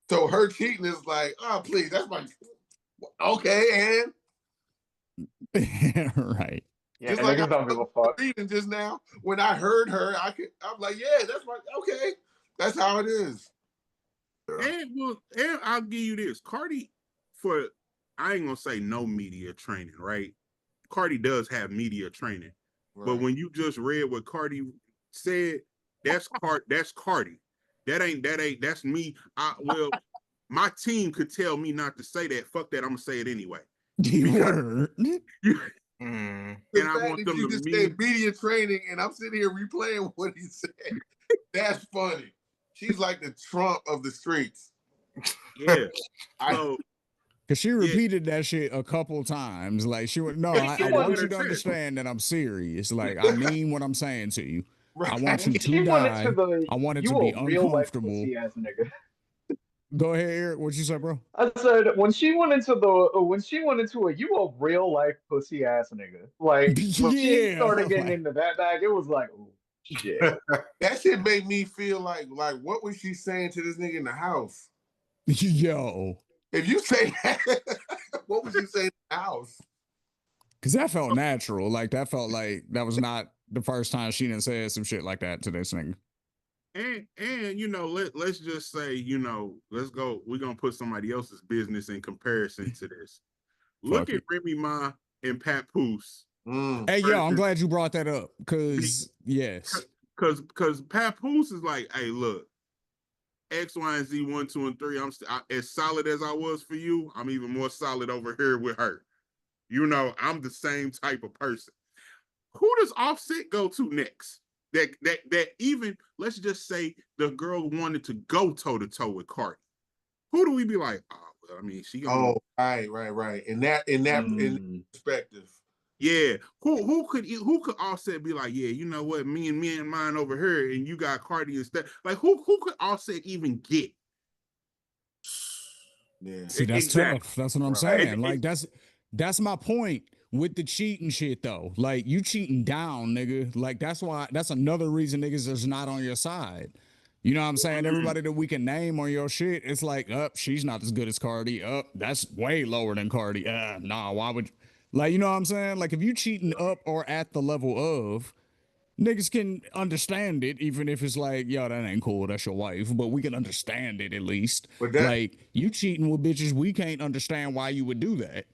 So her cheating is like, oh please, that's my okay, and Right. Yeah, just and like niggas I don't give a was fuck. reading just now, when I heard her, I'm like, yeah, that's my okay, that's how it is. And I'll give you this. Cardi, I ain't gonna say no media training, right? Cardi does have media training. Right. But when you just read what Cardi said, that's Cardi. That's me. My team could tell me not to say that. Fuck that, I'm gonna say it anyway. Word. And The I fact want that them you to just mean said media training, and I'm sitting here replaying what he said. That's funny. She's like the Trump of the streets. yeah. I- So Cause she repeated that shit a couple times. Like she would no, When I she want wanted- you to understand that I'm serious. Like I mean what I'm saying to you. I Right. want you When to she went into die. the, I want it you to be a real life uncomfortable. pussy ass nigga. Go ahead, Eric. What you say, bro? I said when she went into it, you a real life pussy ass nigga. Like when she Yeah. started getting Like, into that bag, it was like, oh shit. That shit made me feel like what was she saying to this nigga in the house? yo. If you say that, what was you saying in the house? Cause that felt natural. Like that felt like that was not the first time she didn't say some shit like that to this nigga. and you know, let's just say, you know, let's go. We're gonna put somebody else's business in comparison to this. Look Fuck at Remy Ma and Papoose. Hey, yo, I'm glad you brought that up. Cause yes. Cause Papoose is like, hey, look, X, Y, and Z, 1, 2, and 3. As solid as I was for you, I'm even more solid over here with her. You know, I'm the same type of person. Who does Offset go to next? That even, let's just say the girl wanted to go toe to toe with Cardi. Who do we be like? Oh, well, I mean, she gonna. Oh, right. In that perspective. Yeah. Who could Offset be like? Yeah, you know what? Me and mine over here, and you got Cardi instead. Like who could Offset even get? Yeah. See, that's Exactly. tough. That's what I'm Right. saying. Like that's my point with the cheating shit though. Like you cheating down, nigga. Like that's another reason niggas is not on your side. You know what I'm saying? Everybody that we can name on your shit, it's like, she's not as good as Cardi. That's way lower than Cardi. Nah, why would like, you know what I'm saying? Like if you cheating up or at the level of, niggas can understand it, even if it's like, yo, that ain't cool. That's your wife, but we can understand it at least. But that, Like you cheating with bitches, we can't understand why you would do that.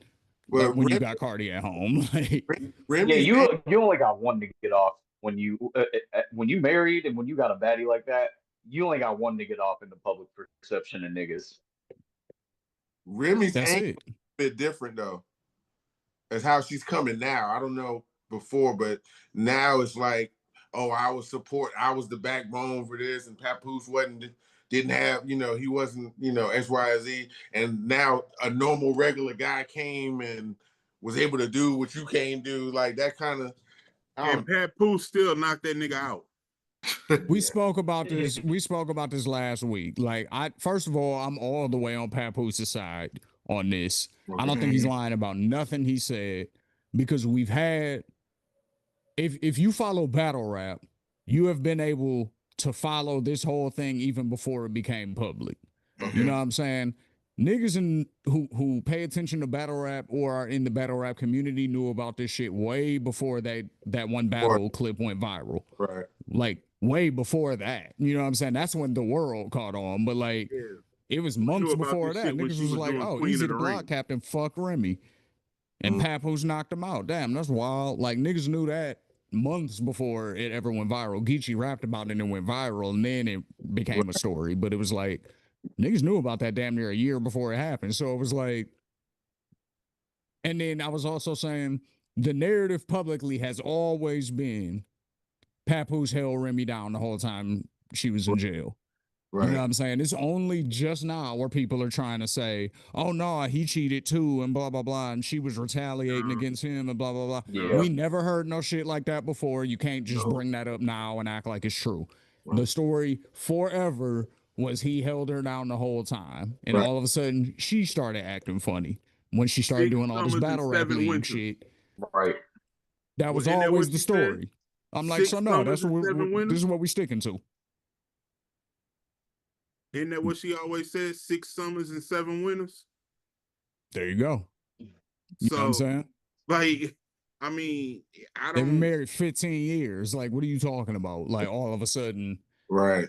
but When you got Cardi at home, like, Yeah, you only got one to get off when you married and when you got a baddie like that. You only got one to get off in the public perception of niggas. Remy's that's angle it. a bit different though. That's how she's coming now. I don't know before, but now it's like, oh, I was the backbone for this, and Papoose didn't have, he wasn't, X, Y, Z. And now a normal regular guy came and was able to do what you can't do, like that kind of. And Papoose still knocked that nigga out. We spoke about this. We spoke about this last week. Like, first of all, I'm all the way on Papoose' side on this. I don't think he's lying about nothing he said because we've had. If you follow battle rap, you have been able to follow this whole thing even before it became public. You know what I'm saying? Niggas who pay attention to battle rap or are in the battle rap community knew about this shit way before that one battle clip went viral. Right. Like way before that. You know what I'm saying? That's when the world caught on. But like it was months before that. Niggas was like, oh, Easy to Block Captain, fuck Remy. And Papoose knocked him out. Damn, that's wild. Like niggas knew that months before it ever went viral. Geechee rapped about it and it went viral, and then it became a story. But it was like niggas knew about that damn near a year before it happened. So it was like, and then I was also saying the narrative publicly has always been Papoose held Remy down the whole time she was in jail. Right. You know what I'm saying? It's only just now where people are trying to say, oh, no, he cheated too and blah, blah, blah. And she was retaliating against him and blah, blah, blah. Yeah. We never heard no shit like that before. You can't just bring that up now and act like it's true. Right. The story forever was he held her down the whole time, and Right. all of a sudden she started acting funny when she started 6 doing all this summers and battle rap 7 league winters. shit. Right. That Well, was isn't that always what the she said? story. I'm like, 6 so no, summers that's what and 7 this winters. is what we sticking to. Isn't that what she always says? 6 summers and 7 winters. There you go. You know what I'm So, saying? like, I mean, I They've been don't. married 15 years. Like, what are you talking about? Like, all of a sudden, Right.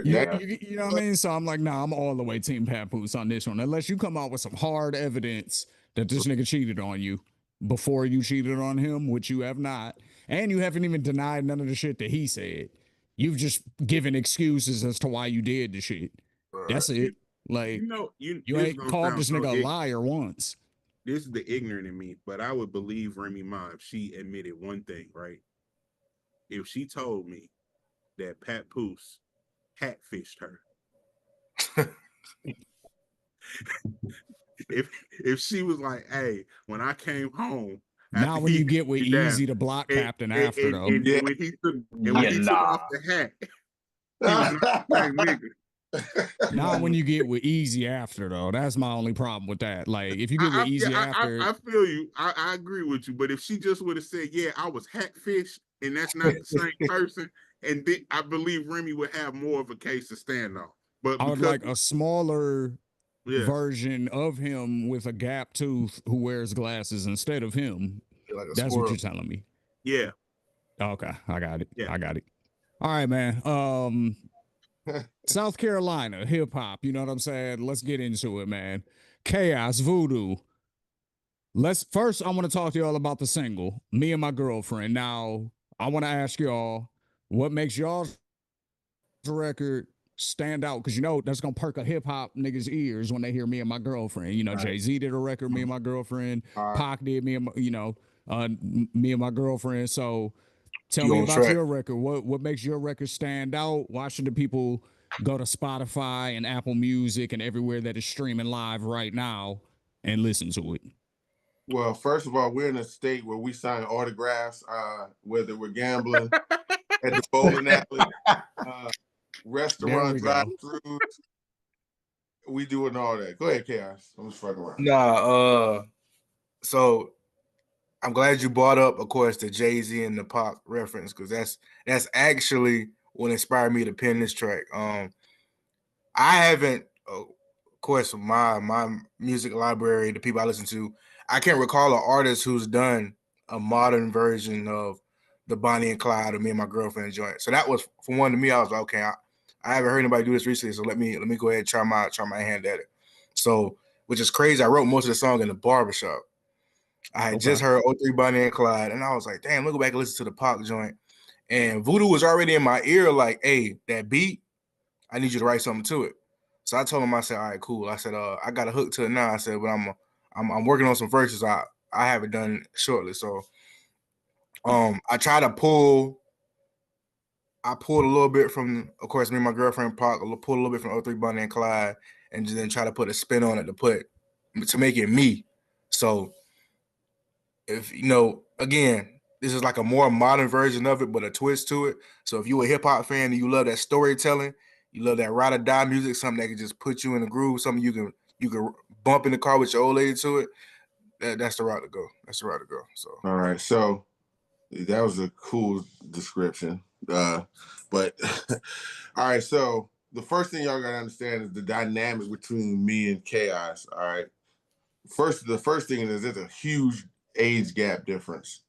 Yeah. you know what I mean? So I'm like, nah, I'm all the way Team Papoose on this one. Unless you come out with some hard evidence that this nigga cheated on you before you cheated on him, which you have not, and you haven't even denied none of the shit that he said. You've just given excuses as to why you did the shit. That's it. Like, you This is ain't gonna called sound this so nigga a liar once. this is the ignorant in me, but I would believe Remy Ma if she admitted one thing, right? If she told me that Papoose catfished her, if she was like, "Hey, when I came home Now, after when you he get with beat me down, Easy to block and, Captain after, though. Yeah. when he took Yeah, off nah. the hat, he was not the same nigga." Not when you get with Easy after, though. That's my only problem with that. Like, if you get with Easy after, I feel you. I agree with you. But if she just would have said, "Yeah, I was hatfished," and that's not the same person, and then I believe Remy would have more of a case to stand on. But I would because like a smaller yeah, version of him with a gap tooth who wears glasses instead of him. Like a That's what squirrel. you're telling me. yeah, Okay, I got it. Yeah. I got it. All right, man. South Carolina hip hop. You know what I'm saying? Let's get into it, man. Chaos, Voodoo. Let's first. I want to talk to y'all about the single, "Me and My Girlfriend." Now, I want to ask y'all what makes y'all's record stand out, because you know that's gonna perk a hip hop niggas' ears when they hear "Me and My Girlfriend." You know, Right. Jay-Z did a record, "Me and My Girlfriend." All right. Pac did "Me and My," "Me and My Girlfriend." So tell You me on about track. your record. What makes your record stand out? Why should the people go to Spotify and Apple Music and everywhere that is streaming live right now and listen to it? Well, first of all, we're in a state where we sign autographs, whether we're gambling at the bowling alley, restaurant drive-throughs. We doing all that. Go ahead, Chaos. I'm just fucking around. Nah, so I'm glad you brought up, of course, the Jay-Z and the Pac reference, because that's actually what inspired me to pen this track. I haven't, of course, my music library, the people I listen to, I can't recall an artist who's done a modern version of the Bonnie and Clyde or Me and My Girlfriend joint. So that was, for one, to me, I was like, okay, I haven't heard anybody do this recently, so let me go ahead and try my hand at it. So, which is crazy. I wrote most of the song in the barbershop. I had just heard 03 Bonnie and Clyde, and I was like, damn, let me go back and listen to the Pac joint. And Voodoo was already in my ear, like, hey, that beat, I need you to write something to it. So I told him, I said, all right, cool. I said, I got a hook to it now. I said, but I'm working on some verses I haven't done shortly. So I try to pulled a little bit from, of course, Me and My Girlfriend Pac, pulled a little bit from 03 Bonnie and Clyde, and then try to put a spin on it to make it me. So if you know, again, this is like a more modern version of it, but a twist to it. So if you're a hip hop fan and you love that storytelling, you love that ride or die music, something that can just put you in the groove, something you can bump in the car with your old lady to it. That's the route to go. That's the route to go. So all right, so that was a cool description. But all right, so the first thing y'all gotta understand is the dynamic between me and Chaos. All right. The first thing is there's a huge age gap difference.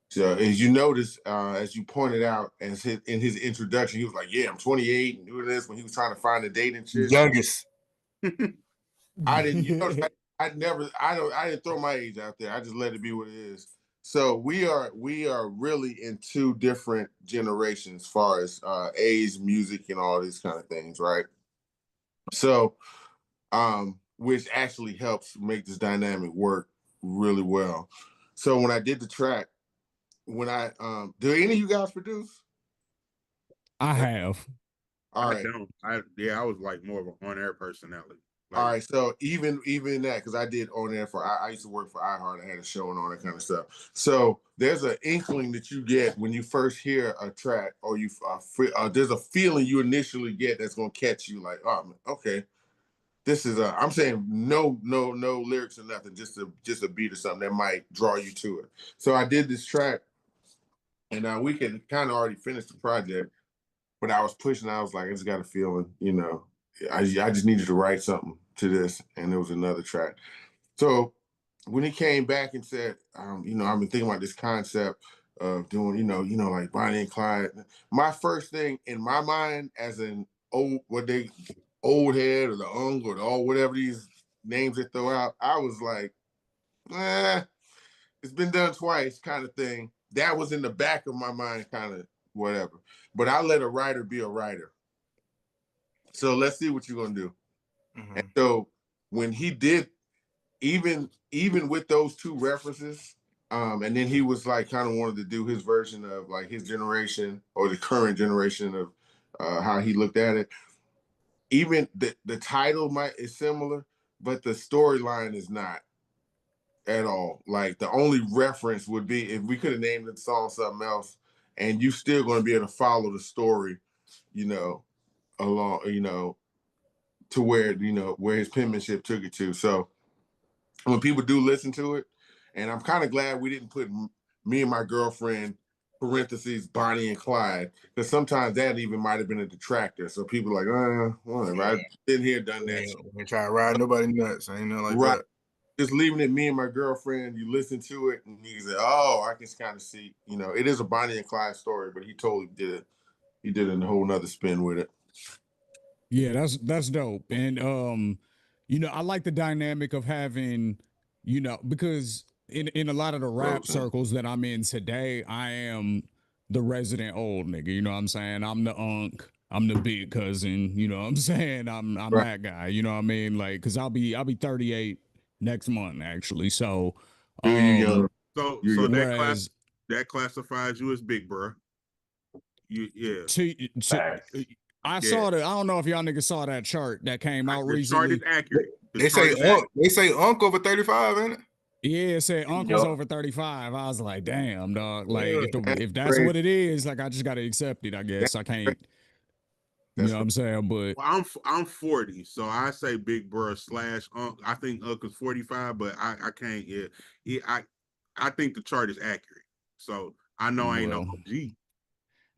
So as you notice, as you pointed out, in his introduction, he was like, "Yeah, I'm 28 and doing this." When he was trying to find a date and shit, youngest. I didn't. You know, I didn't throw my age out there. I just let it be what it is. So we are really in two different generations as far as age, music, and all these kind of things, right? So, which actually helps make this dynamic work really well. So when I did the track, do any of you guys produce? I have. All I right. don't. I was like more of an on-air personality. Like, all right, so even that, because I did on there for I used to work for iHeart. I had a show and all that kind of stuff. So there's an inkling that you get when you first hear a track, or you there's a feeling you initially get that's gonna catch you. Like, oh, okay, this is I'm saying no lyrics or nothing, just a beat or something that might draw you to it. So I did this track, and we can kind of already finish the project, but I was pushing. I was like, I just got a feeling, I just needed to write something to this, and there was another track. So when he came back and said, I've been thinking about this concept of doing, like Bonnie and Clyde. My first thing in my mind, as an old head or the ung or whatever these names they throw out, I was like, it's been done twice, kind of thing. That was in the back of my mind, kind of whatever. But I let a writer be a writer. So let's see what you're gonna do. Mm-hmm. And so when he did, even with those two references, and then he was like kind of wanted to do his version of like his generation or the current generation of how he looked at it. Even the title is similar, but the storyline is not at all. Like the only reference would be if we could have named the song something else, and you still going to be able to follow the story, along, to where where his penmanship took it to. So when people do listen to it, and I'm kind of glad we didn't put me and my girlfriend parentheses Bonnie and Clyde, because sometimes that even might have been a detractor. So people are like, whatever. Yeah. I've been here, done that. We ain't try to ride nobody nuts. Ain't nothing like that. Just leaving it me and my girlfriend, you listen to it and you say, oh, I can kind of see, it is a Bonnie and Clyde story, but he totally did it. He did a whole nother spin with it. Yeah, that's dope. And I like the dynamic of having, because in a lot of the rap circles that I'm in today, I am the resident old nigga. You know what I'm saying? I'm the unk. I'm the big cousin. You know what I'm saying? I'm right. That guy. You know what I mean? Like, cause I'll be 38 next month actually. So, so that classifies you as big, bro. I saw that. I don't know if y'all niggas saw that chart that came out recently. The chart is accurate. They say Unc over 35, ain't it? Yeah, it said Unc was over 35. I was like, damn, dog. Like, if that's what it is, like, I just gotta accept it. I guess I can't. You know what I'm saying? But I'm 40, so I say big bro / Unc. I think Unc is 45, but I can't. I think the chart is accurate. So I know I ain't no OG.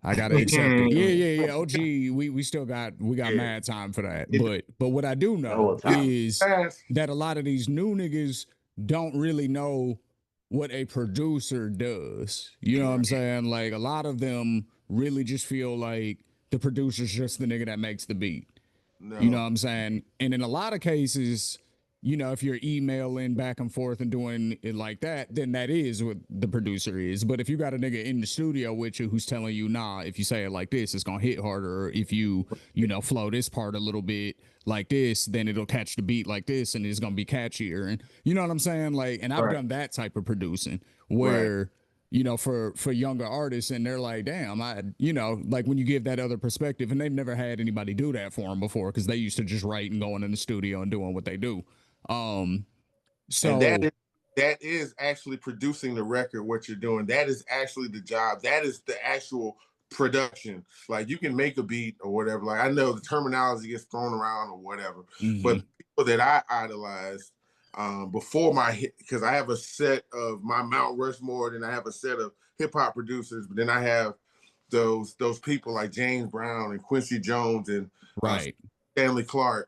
I gotta accept it. Yeah. OG, we still got mad time for that. But what I do know is that a lot of these new niggas don't really know what a producer does. You know what I'm saying? Like a lot of them really just feel like the producer's just the nigga that makes the beat. No. You know what I'm saying? And in a lot of cases, if you're emailing back and forth and doing it like that, then that is what the producer is. But if you got a nigga in the studio with you who's telling you, nah, if you say it like this, it's gonna hit harder. Or if you flow this part a little bit like this, then it'll catch the beat like this and it's gonna be catchier. And you know what I'm saying? Like, and I've done that type of producing where for younger artists, and they're like, damn, like when you give that other perspective, and they've never had anybody do that for them before because they used to just write and going in the studio and doing what they do. So and that is actually producing the record. What you're doing, that is actually the job. That is the actual production. Like you can make a beat or whatever. Like I know the terminology gets thrown around or whatever, but people that I idolized before my hit, because I have a set of my Mount Rushmore, and I have a set of hip hop producers, but then I have those people like James Brown and Quincy Jones and Stanley Clark.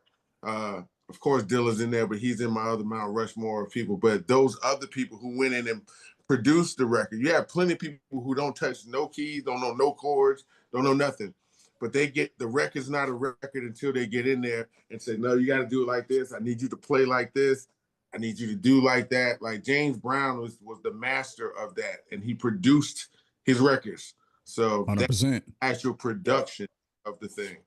Of course, Dilla's in there, but he's in my other Mount Rushmore of people. But those other people who went in and produced the record, you have plenty of people who don't touch no keys, don't know no chords, don't know nothing. But they get the record's not a record until they get in there and say, no, you got to do it like this. I need you to play like this. I need you to do like that. Like James Brown was the master of that, and he produced his records. So 100%. That's actual production of the thing.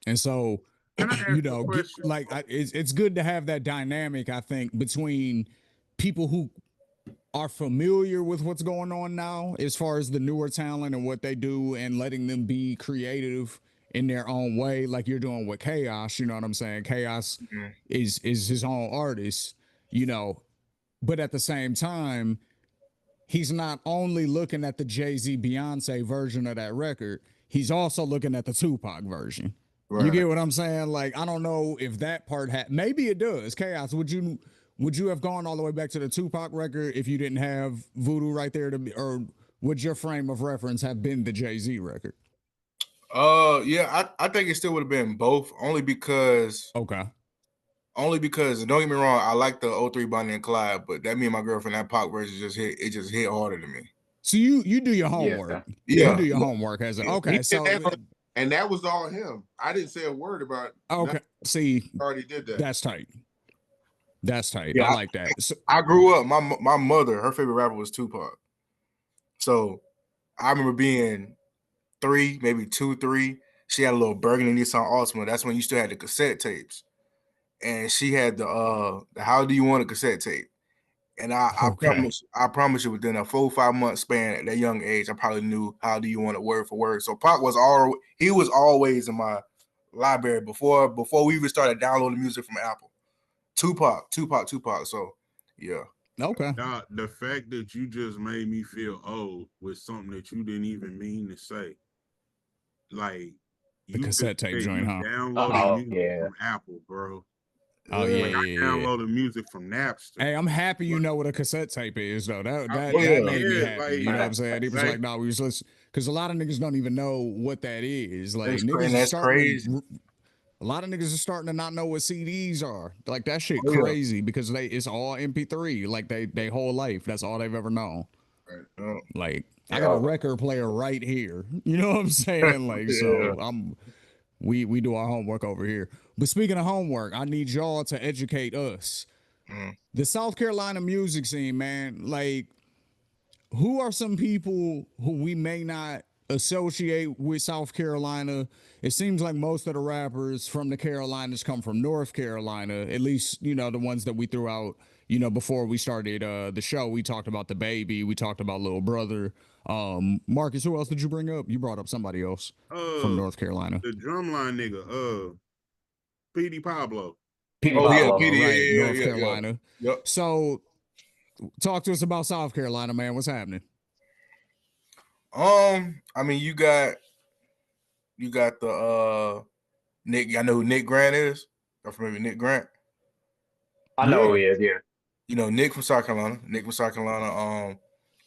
And so, it's good to have that dynamic, I think, between people who are familiar with what's going on now as far as the newer talent and what they do and letting them be creative in their own way, like you're doing with Chaos. You know what I'm saying? Chaos is his own artist, you know, but at the same time, he's not only looking at the Jay-Z Beyonce version of that record, he's also looking at the Tupac version. Right. You get what I'm saying? Like, I don't know if that part maybe it does. Chaos, would you have gone all the way back to the Tupac record if you didn't have Voodoo right there or would your frame of reference have been the Jay-Z record? Yeah, I think it still would have been both, only because don't get me wrong, I like the 03 Bonnie and Clyde, but that Me and My Girlfriend, that Pac version just hit harder to me. So you do your homework. Yeah. You do your homework as okay. So and that was all him. I didn't say a word about okay. See, already did that. That's tight. That's tight. Yeah, I like that. So, I grew up. My mother, her favorite rapper was Tupac. So I remember being 3, maybe 2, 3. She had a little burgundy Nissan Altima. That's when you still had the cassette tapes, and she had the How Do You Want a cassette tape. And I promise you, within a 4 or 5 month span at that young age, I probably knew How Do You Want It word for word. So Pac was always in my library before we even started downloading music from Apple. Tupac. So yeah. Okay. Now, the fact that you just made me feel old with something that you didn't even mean to say, like the cassette tape joint, huh? Downloading music from Apple, bro. Oh I downloaded music from Napster. Hey, I'm happy you know what a cassette tape is, though. That made me happy. Like, you know what I'm saying? He was like, "No, we was listening," because a lot of niggas don't even know what that is. Like that's crazy. A lot of niggas are starting to not know what CDs are. Like that shit crazy because it's all MP3. Like they whole life, that's all they've ever known. Right. Like I got a record player right here. You know what I'm saying? Like so we do our homework over here. But speaking of homework, I need y'all to educate us. The South Carolina music scene, man. Like, who are some people who we may not associate with South Carolina? It seems like most of the rappers from the Carolinas come from North Carolina, at least, you know, the ones that we threw out, you know, before we started the show. We talked about the Baby, we talked about Little Brother. Marcus, who else did you bring up? You brought up somebody else from North Carolina. The drumline nigga, P.D. Pablo. Right, North Carolina. Yep. So talk to us about South Carolina, man. What's happening? I mean, you got the Nick. I know who Nick Grant is. I'm familiar with Nick Grant. I know who he is. Yeah. You know Nick from South Carolina.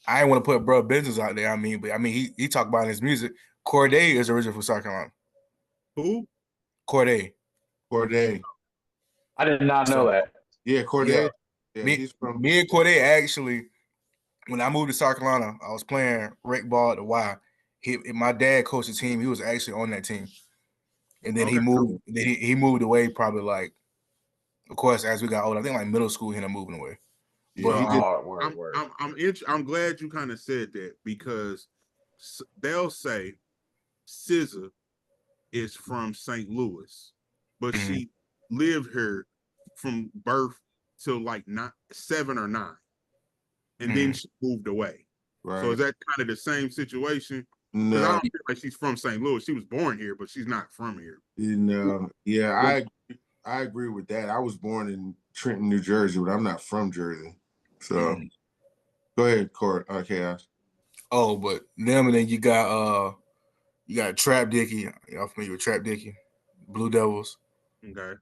I ain't want to put bro business out there. But he talked about in his music. Corday is originally from South Carolina. Who? Corday. I did not know that. Yeah, Corday. Yeah, me and Corday actually, when I moved to South Carolina, I was playing rec ball at the Y. My dad coached the team. He was actually on that team, and then he moved. He moved away. Probably like, of course, as we got older, I think like middle school, he ended up moving away. But I'm glad you kind of said that because they'll say SZA is from St. Louis, but she lived here from birth till like 7 or 9, and then she moved away. Right. So is that kind of the same situation? Because I don't feel like she's from St. Louis. She was born here, but she's not from here. You know, yeah, I agree with that. I was born in Trenton, New Jersey, but I'm not from Jersey. So go ahead, Chaos. Oh, but them, and then you got Trap Dickie. Y'all familiar with Trap Dickie? Blue Devils. Okay.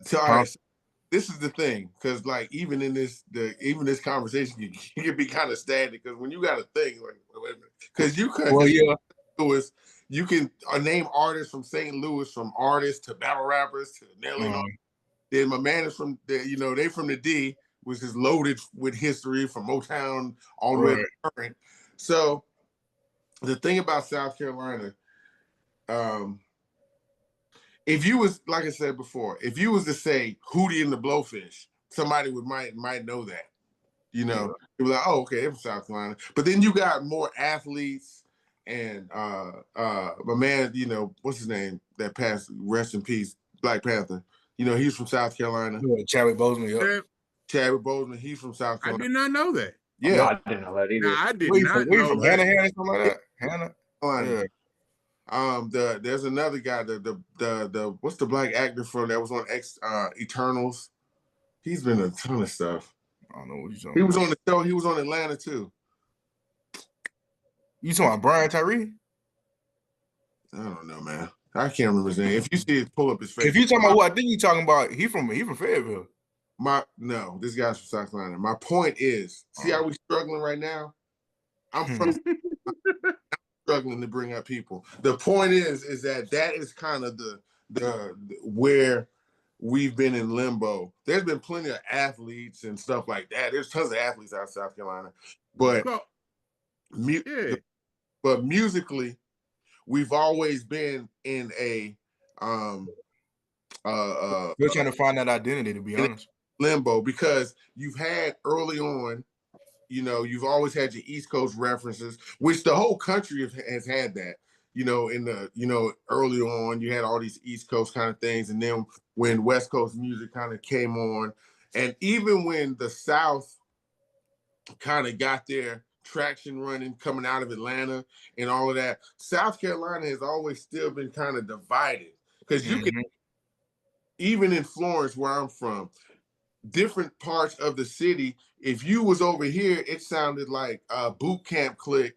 So all right, this is the thing, because like even this conversation you can be kind of static because when you got a thing like wait a minute, because you can you can name artists from St. Louis, from artists to battle rappers to Nelly. Then my man is from they from the D, which is loaded with history from Motown all the way to current. So the thing about South Carolina, if you was, like I said before, if you was to say Hootie and the Blowfish, somebody might know that. You know, it was like, oh, okay, they're from South Carolina. But then you got more athletes and my man, what's his name that passed, rest in peace, Black Panther. He's from South Carolina. Yeah, Chadwick Boseman, Chadwick Boseman, he's from South Carolina. I did not know that. Yeah. No, I didn't know that either. I did not know from Hannah, something like that. Hannah. Yeah. There's another guy, the what's the black actor from that was on Eternals? He's been in a ton of stuff. I don't know what you're talking He was about. on the show. He was on Atlanta too. You talking about Brian Tyree? I don't know, man. I can't remember his name. If you see it, pull up his face. If you talking about who I think you talking about, he from Fayetteville. No, this guy's from South Carolina. My point is, see how we struggling right now? I'm struggling to bring up people. The point is that is kind of the where we've been in limbo. There's been plenty of athletes and stuff like that. There's tons of athletes out of South Carolina, but but musically, we've always been in a We're trying to find that identity, to be honest. limbo, because you've had early on, you've always had your East Coast references, which the whole country has had that. In the early on, you had all these East Coast kind of things, and then when West Coast music kind of came on, and even when the South kind of got their traction running coming out of Atlanta and all of that, South Carolina has always still been kind of divided, because you can, even in Florence, where I'm from, different parts of the city, if you was over here, it sounded like Boot Camp Click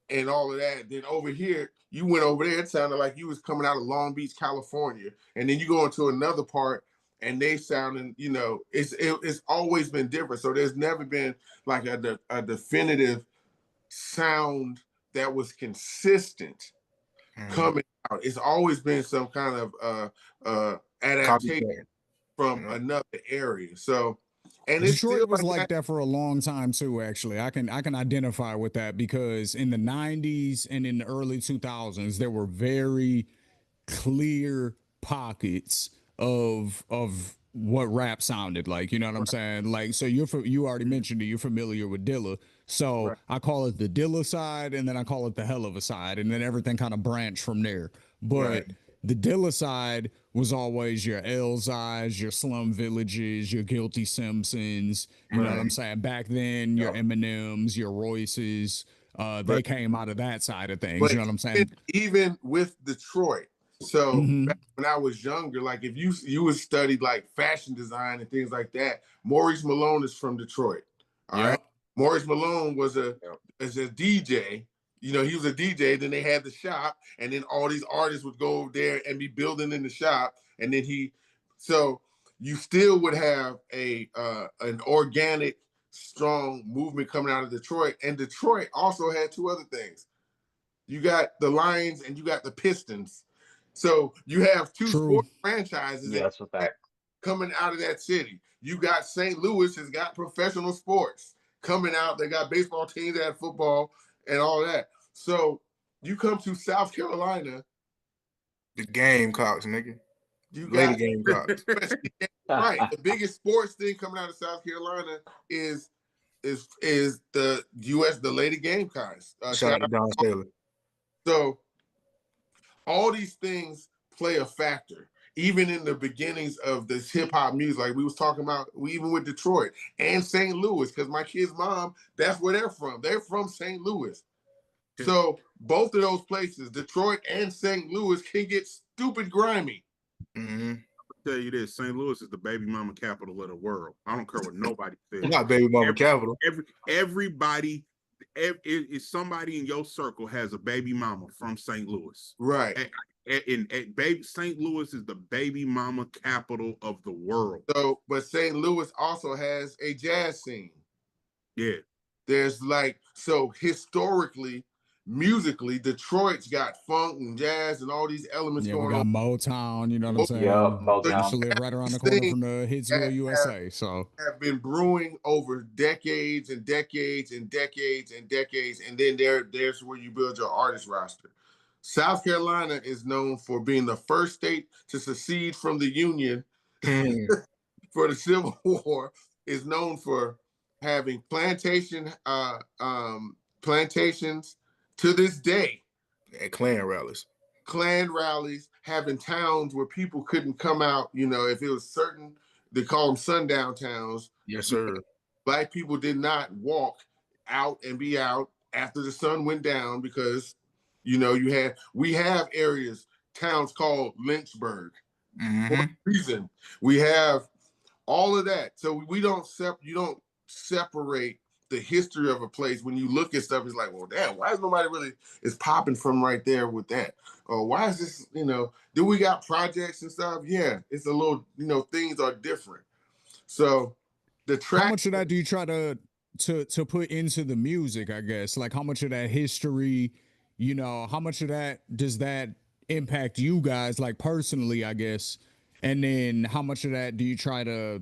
and all of that. Then over here, you went over there, it sounded like you was coming out of Long Beach, California. And then you go into another part and they sounding, it's always been different. So there's never been like a definitive sound that was consistent coming out. It's always been some kind of adaptation from another area. So, and it's Detroit still was like that for a long time too. Actually, I can identify with that, because in the 90s and in the early 2000s, there were very clear pockets of what rap sounded like. You know what I'm saying? Like, so you already mentioned it. You're familiar with Dilla. So I call it the Dilla side, and then I call it the Hell of a side, and then everything kind of branched from there. But the Dilla side was always your Elzais, your Slum Villages, your Guilty Simpsons. You know what I'm saying? Back then, your Eminems, your Royces, they came out of that side of things. You know what I'm saying? Even with Detroit. So back when I was younger, like if you would study like fashion design and things like that, Maurice Malone is from Detroit. All right. Maurice Malone was a DJ. He was a DJ. Then they had the shop, and then all these artists would go over there and be building in the shop. And then so you still would have an organic, strong movement coming out of Detroit. And Detroit also had two other things. You got the Lions and you got the Pistons. So you have two sports franchises coming out of that city. You got St. Louis has got professional sports coming out. They got baseball teams, they have football and all that. So you come to South Carolina. The Gamecocks, nigga. You got Lady Gamecocks. Right. The biggest sports thing coming out of South Carolina is the the Lady Gamecocks. Shout out to Don Staley. So all these things play a factor, even in the beginnings of this hip hop music. Like we was talking about, even with Detroit and St. Louis, because my kid's mom, that's where they're from. They're from St. Louis. So both of those places, Detroit and St. Louis, can get stupid grimy. I'll tell you this: St. Louis is the baby mama capital of the world. I don't care what nobody says. Not baby mama capital. Everybody, if somebody in your circle has a baby mama from St. Louis, right? And baby, St. Louis is the baby mama capital of the world. So, but St. Louis also has a jazz scene. Yeah, there's historically, musically, Detroit's got funk and jazz and all these elements going on. We got Motown, you know what I'm saying? Motown. I used to live right around the corner from the Hitsville, USA. So have been brewing over decades and decades and decades and decades, and then there's where you build your artist roster. South Carolina is known for being the first state to secede from the Union for the Civil War. Is known for having plantations to this day. At Klan rallies, having towns where people couldn't come out. If it was certain, they call them sundown towns. Yes, sir. Black people did not walk out and be out after the sun went down, because You know, we have areas, towns called Lynchburg. For a reason. We have all of that. So you don't separate the history of a place. When you look at stuff, it's like, well, damn, why is nobody really is popping from right there with that? Or why is this, do we got projects and stuff? Yeah, it's a little, things are different. So the track. How much of that do you try to put into the music, I guess? Like how much of that history, how much of that does that impact you guys, like personally, I guess? And then how much of that do you try to,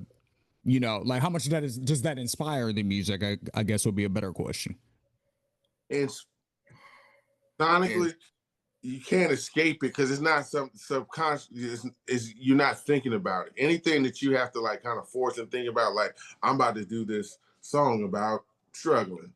like how much of that does that inspire the music? I guess would be a better question. And sonically, you can't escape it because it's not some subconscious. Is you're not thinking about it. Anything that you have to like kind of force and think about, like I'm about to do this song about struggling.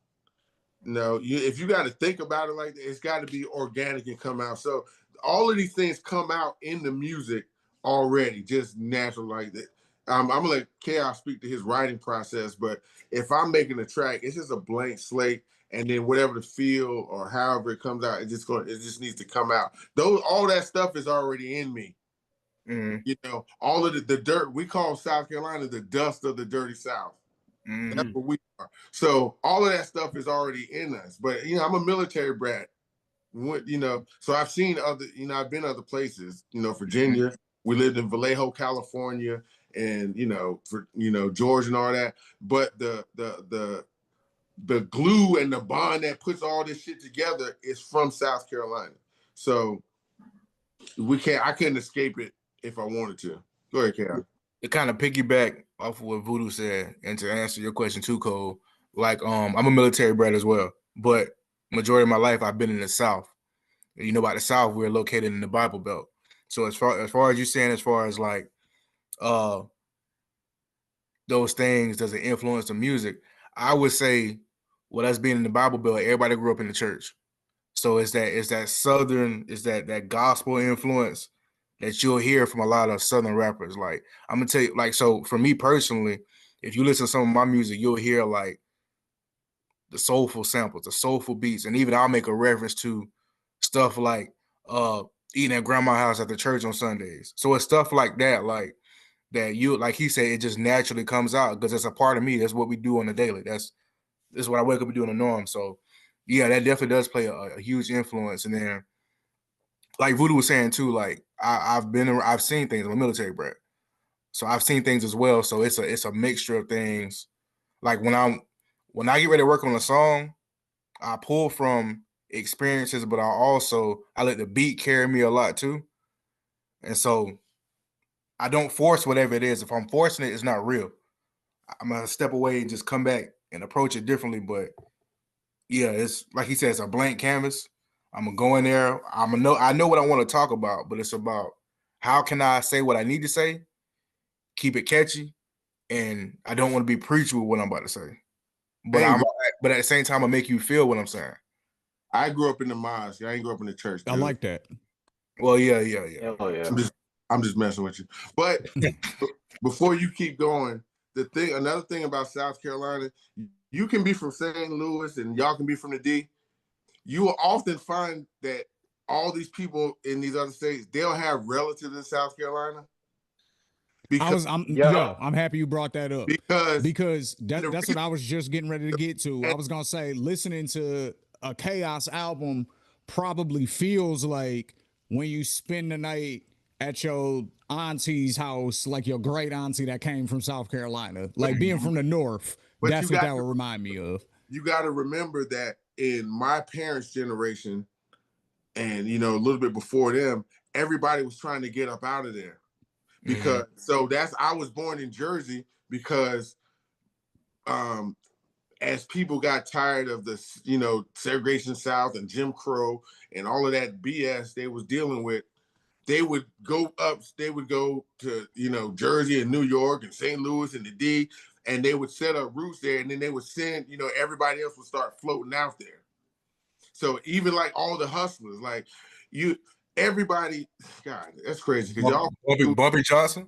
No, if you got to think about it like that, it's got to be organic and come out. So all of these things come out in the music already, just natural like that. I'm gonna let Chaos speak to his writing process, but if I'm making a track, it's just a blank slate, and then whatever the feel or however it comes out, it just needs to come out. All that stuff is already in me. All of the dirt, we call South Carolina the dust of the dirty South. That's what we are. So all of that stuff is already in us. But I'm a military brat. So I've seen other, I've been other places, Virginia. We lived in Vallejo, California, and Georgia and all that. But the glue and the bond that puts all this shit together is from South Carolina. So I couldn't escape it if I wanted to. Go ahead, Cal. To kind of piggyback off of what Voodoo said, and to answer your question too, Cole, like I'm a military brat as well, but majority of my life I've been in the South. You know about the South, we're located in the Bible Belt. So as far as you saying, as far as like those things, does it influence the music? I would say, well, us being in the Bible Belt, everybody grew up in the church. So it's that Southern, is that gospel influence that you'll hear from a lot of Southern rappers. Like I'm gonna tell you, like, so for me personally, if you listen to some of my music, you'll hear like the soulful samples, the soulful beats, and even I'll make a reference to stuff like eating at grandma's house at the church on Sundays. So it's stuff like that, like that you, like he said, it just naturally comes out because it's a part of me. That's what we do on the daily. That's what I wake up and do in the norm. So yeah, that definitely does play a huge influence. And then, like Voodoo was saying too, like I've seen things. I'm a military brat, so I've seen things as well. So it's a mixture of things. Like when I get ready to work on a song, I pull from experiences, but I let the beat carry me a lot too. And so I don't force whatever it is. If I'm forcing it, it's not real. I'm gonna step away and just come back and approach it differently. But yeah, it's like he said, it's a blank canvas. I'm gonna go in there. I know what I want to talk about, but it's about how can I say what I need to say, keep it catchy, and I don't want to be preachy with what I'm about to say. But but at the same time, I make you feel what I'm saying. I grew up in the mosque. I ain't grew up in the church. Dude. I like that. Well, yeah. Oh, yeah. I'm just messing with you. But before you keep going, another thing about South Carolina, you can be from St. Louis and y'all can be from the D. You will often find that all these people in these other states, they'll have relatives in South Carolina. I'm happy you brought that up because that's what I was just getting ready to get to. I was gonna say, listening to a Chaos album probably feels like when you spend the night at your auntie's house, like your great auntie that came from South Carolina, like being from the North. But that's what that would remind me of. You got to remember that in my parents' generation, and a little bit before them, everybody was trying to get up out of there. Because I was born in Jersey because as people got tired of the segregation South and Jim Crow and all of that BS they was dealing with, they would go to Jersey and New York and St. Louis and the D, and they would set up roots there, and then they would send everybody else would start floating out there. So even like all the hustlers, like everybody, God, that's crazy because y'all Bumpy Johnson.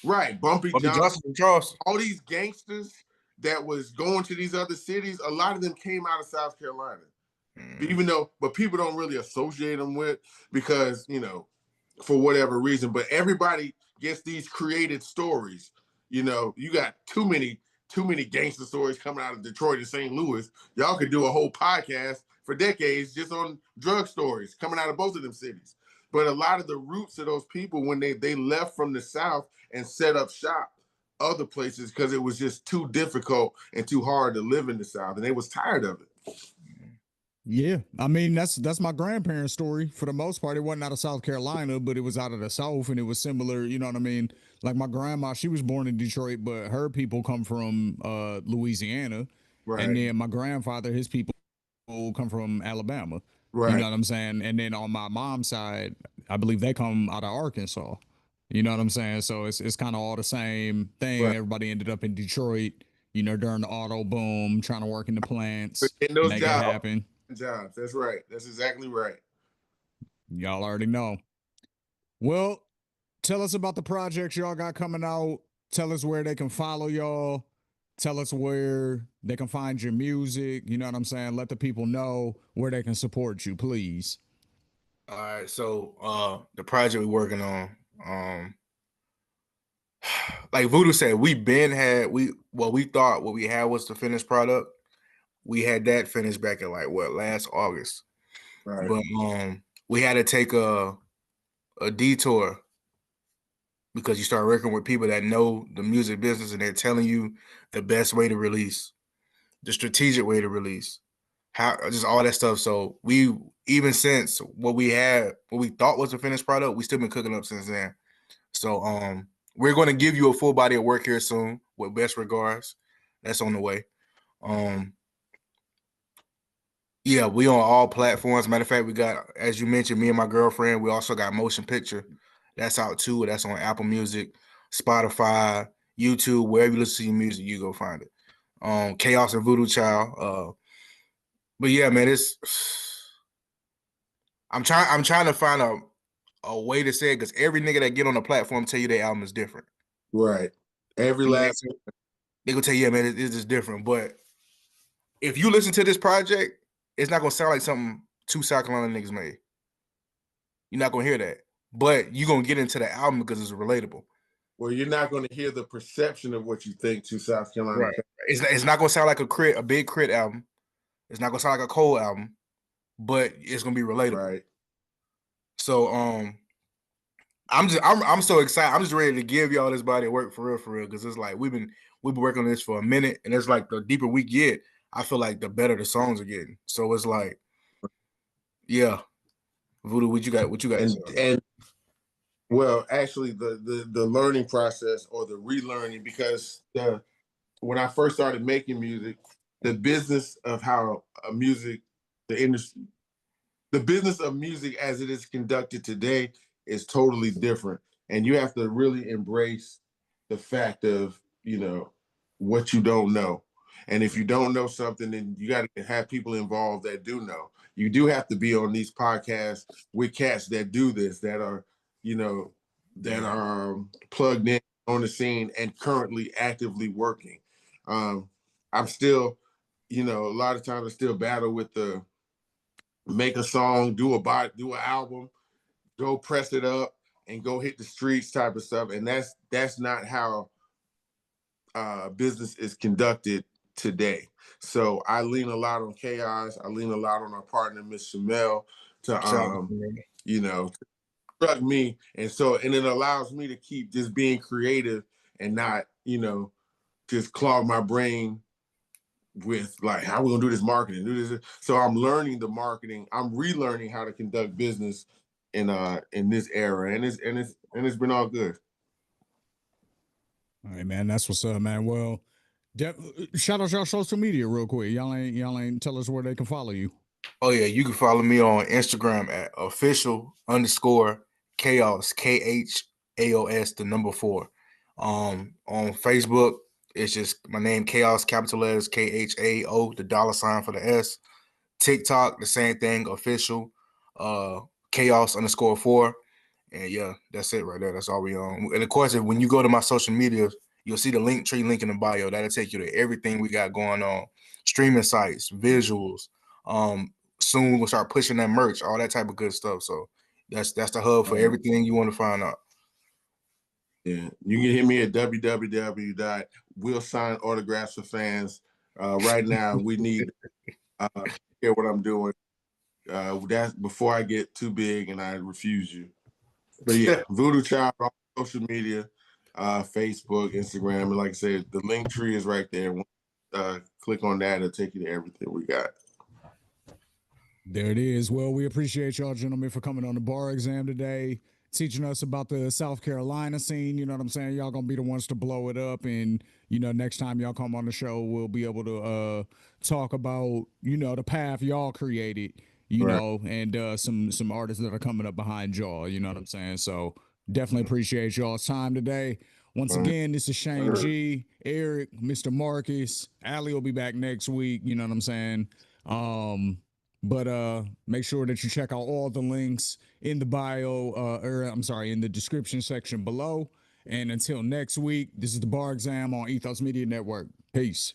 Right, Bumpy Johnson from Charleston. All these gangsters that was going to these other cities, a lot of them came out of South Carolina. even though, but people don't really associate them with because, you know, for whatever reason, but everybody gets these created stories. You know, you got too many gangster stories coming out of Detroit and St. Louis. Y'all could do a whole podcast for decades just on drug stories coming out of both of them cities. But a lot of the roots of those people, when they left from the South and set up shop other places because it was just too difficult and too hard to live in the South, and they was tired of it. Yeah, I mean that's my grandparents' story for the most part. It wasn't out of South Carolina, but it was out of the South, and it was similar. You know what I mean? Like my grandma, she was born in Detroit, but her people come from Louisiana, and then my grandfather, his people come from Alabama. You know what I'm saying? And then on my mom's side, I believe they come out of Arkansas. You know what I'm saying? So it's kind of all the same thing. Right. Everybody ended up in Detroit. You know, during the auto boom, trying to work in the plants, Getting those make it happen. Jobs. That's right. That's exactly right. Y'all already know. Well, tell us about the projects y'all got coming out. Tell us where they can follow y'all. Tell us where they can find your music. You know what I'm saying? Let the people know where they can support you, please. All right, so the project we're working on, like Voodoo said, we thought what we had was the finished product. We had that finished back in like last August. Right. But we had to take a detour because you start working with people that know the music business and they're telling you the best way to release, the strategic way to release, how just all that stuff. So we, even since what we thought was the finished product, we still been cooking up since then. So we're going to give you a full body of work here soon with best regards. That's on the way. Yeah, we on all platforms. Matter of fact, we got, as you mentioned, me and my girlfriend, we also got motion picture. That's out too. That's on Apple Music, Spotify, YouTube, wherever you listen to your music, you go find it. Chaos and Voodoo Child. But yeah, man, I'm trying to find a way to say it because every nigga that get on the platform tell you their album is different. Right. Every last they gonna tell you, yeah, man, it's just different. But if you listen to this project, it's not gonna sound like something two South Carolina niggas made. You're not gonna hear that, but you're gonna get into the album because it's relatable. Well, you're not gonna hear the perception of what you think to South Carolina. Right. It's not gonna sound like a big Crit album. It's not gonna sound like a Cole album, but it's gonna be relatable. Right. So I'm so excited. I'm just ready to give y'all this body of work for real, because it's like we've been working on this for a minute, and it's like the deeper we get, I feel like the better the songs are getting. So it's like, yeah, Voodoo, what you got? And well, actually, the learning process or the relearning, because when I first started making music, the business of how the business of music as it is conducted today is totally different. And you have to really embrace the fact of, you know, what you don't know. And if you don't know something, then you got to have people involved that do know. You do have to be on these podcasts with cats that do this, that are, you know, that are plugged in on the scene and currently actively working. I'm still, you know, a lot of times I still battle with the make a song, do an album, go press it up, and go hit the streets type of stuff. And that's not how business is conducted today. So I lean a lot on Chaos. I lean a lot on our partner, Miss Shamel, to you know, to instruct me. And it allows me to keep just being creative and not, you know, just clog my brain with like how we're gonna do this marketing, do this. So I'm learning the marketing. I'm relearning how to conduct business in this era, and it's been all good. All right, man. That's what's up, man. Well, shout out y'all social media real quick. Y'all ain't tell us where they can follow you. Oh yeah, you can follow me on Instagram at official_chaos KHAOS 4. On Facebook, it's just my name, Chaos, capital letters KHAO, the $ for the S. TikTok, the same thing, official chaos_4. And yeah, that's it right there. That's all we on. And of course, when you go to my social media, you'll see the link in the bio. That'll take you to everything we got going on. Streaming sites, visuals, soon we'll start pushing that merch, all that type of good stuff. So that's the hub for everything you want to find out. Yeah, you can hit me at www.willsignautographs right now, we need hear what I'm doing. That's before I get too big and I refuse you. But yeah, Voodoo Child on social media, Facebook, Instagram, and like I said, the link tree is right there. Click on that; it'll take you to everything we got. There it is. Well, we appreciate y'all, gentlemen, for coming on the bar exam today, teaching us about the South Carolina scene. You know what I'm saying? Y'all gonna be the ones to blow it up, and next time y'all come on the show, we'll be able to talk about the path y'all created. And some artists that are coming up behind y'all. You know what I'm saying? So definitely appreciate y'all's time today. Once again, this is Shane G, Eric, Mr. Marcus. Allie will be back next week. You know what I'm saying? But make sure that you check out all the links in the bio, in the description section below. And until next week, this is the Bar Exam on Ethos Media Network. Peace.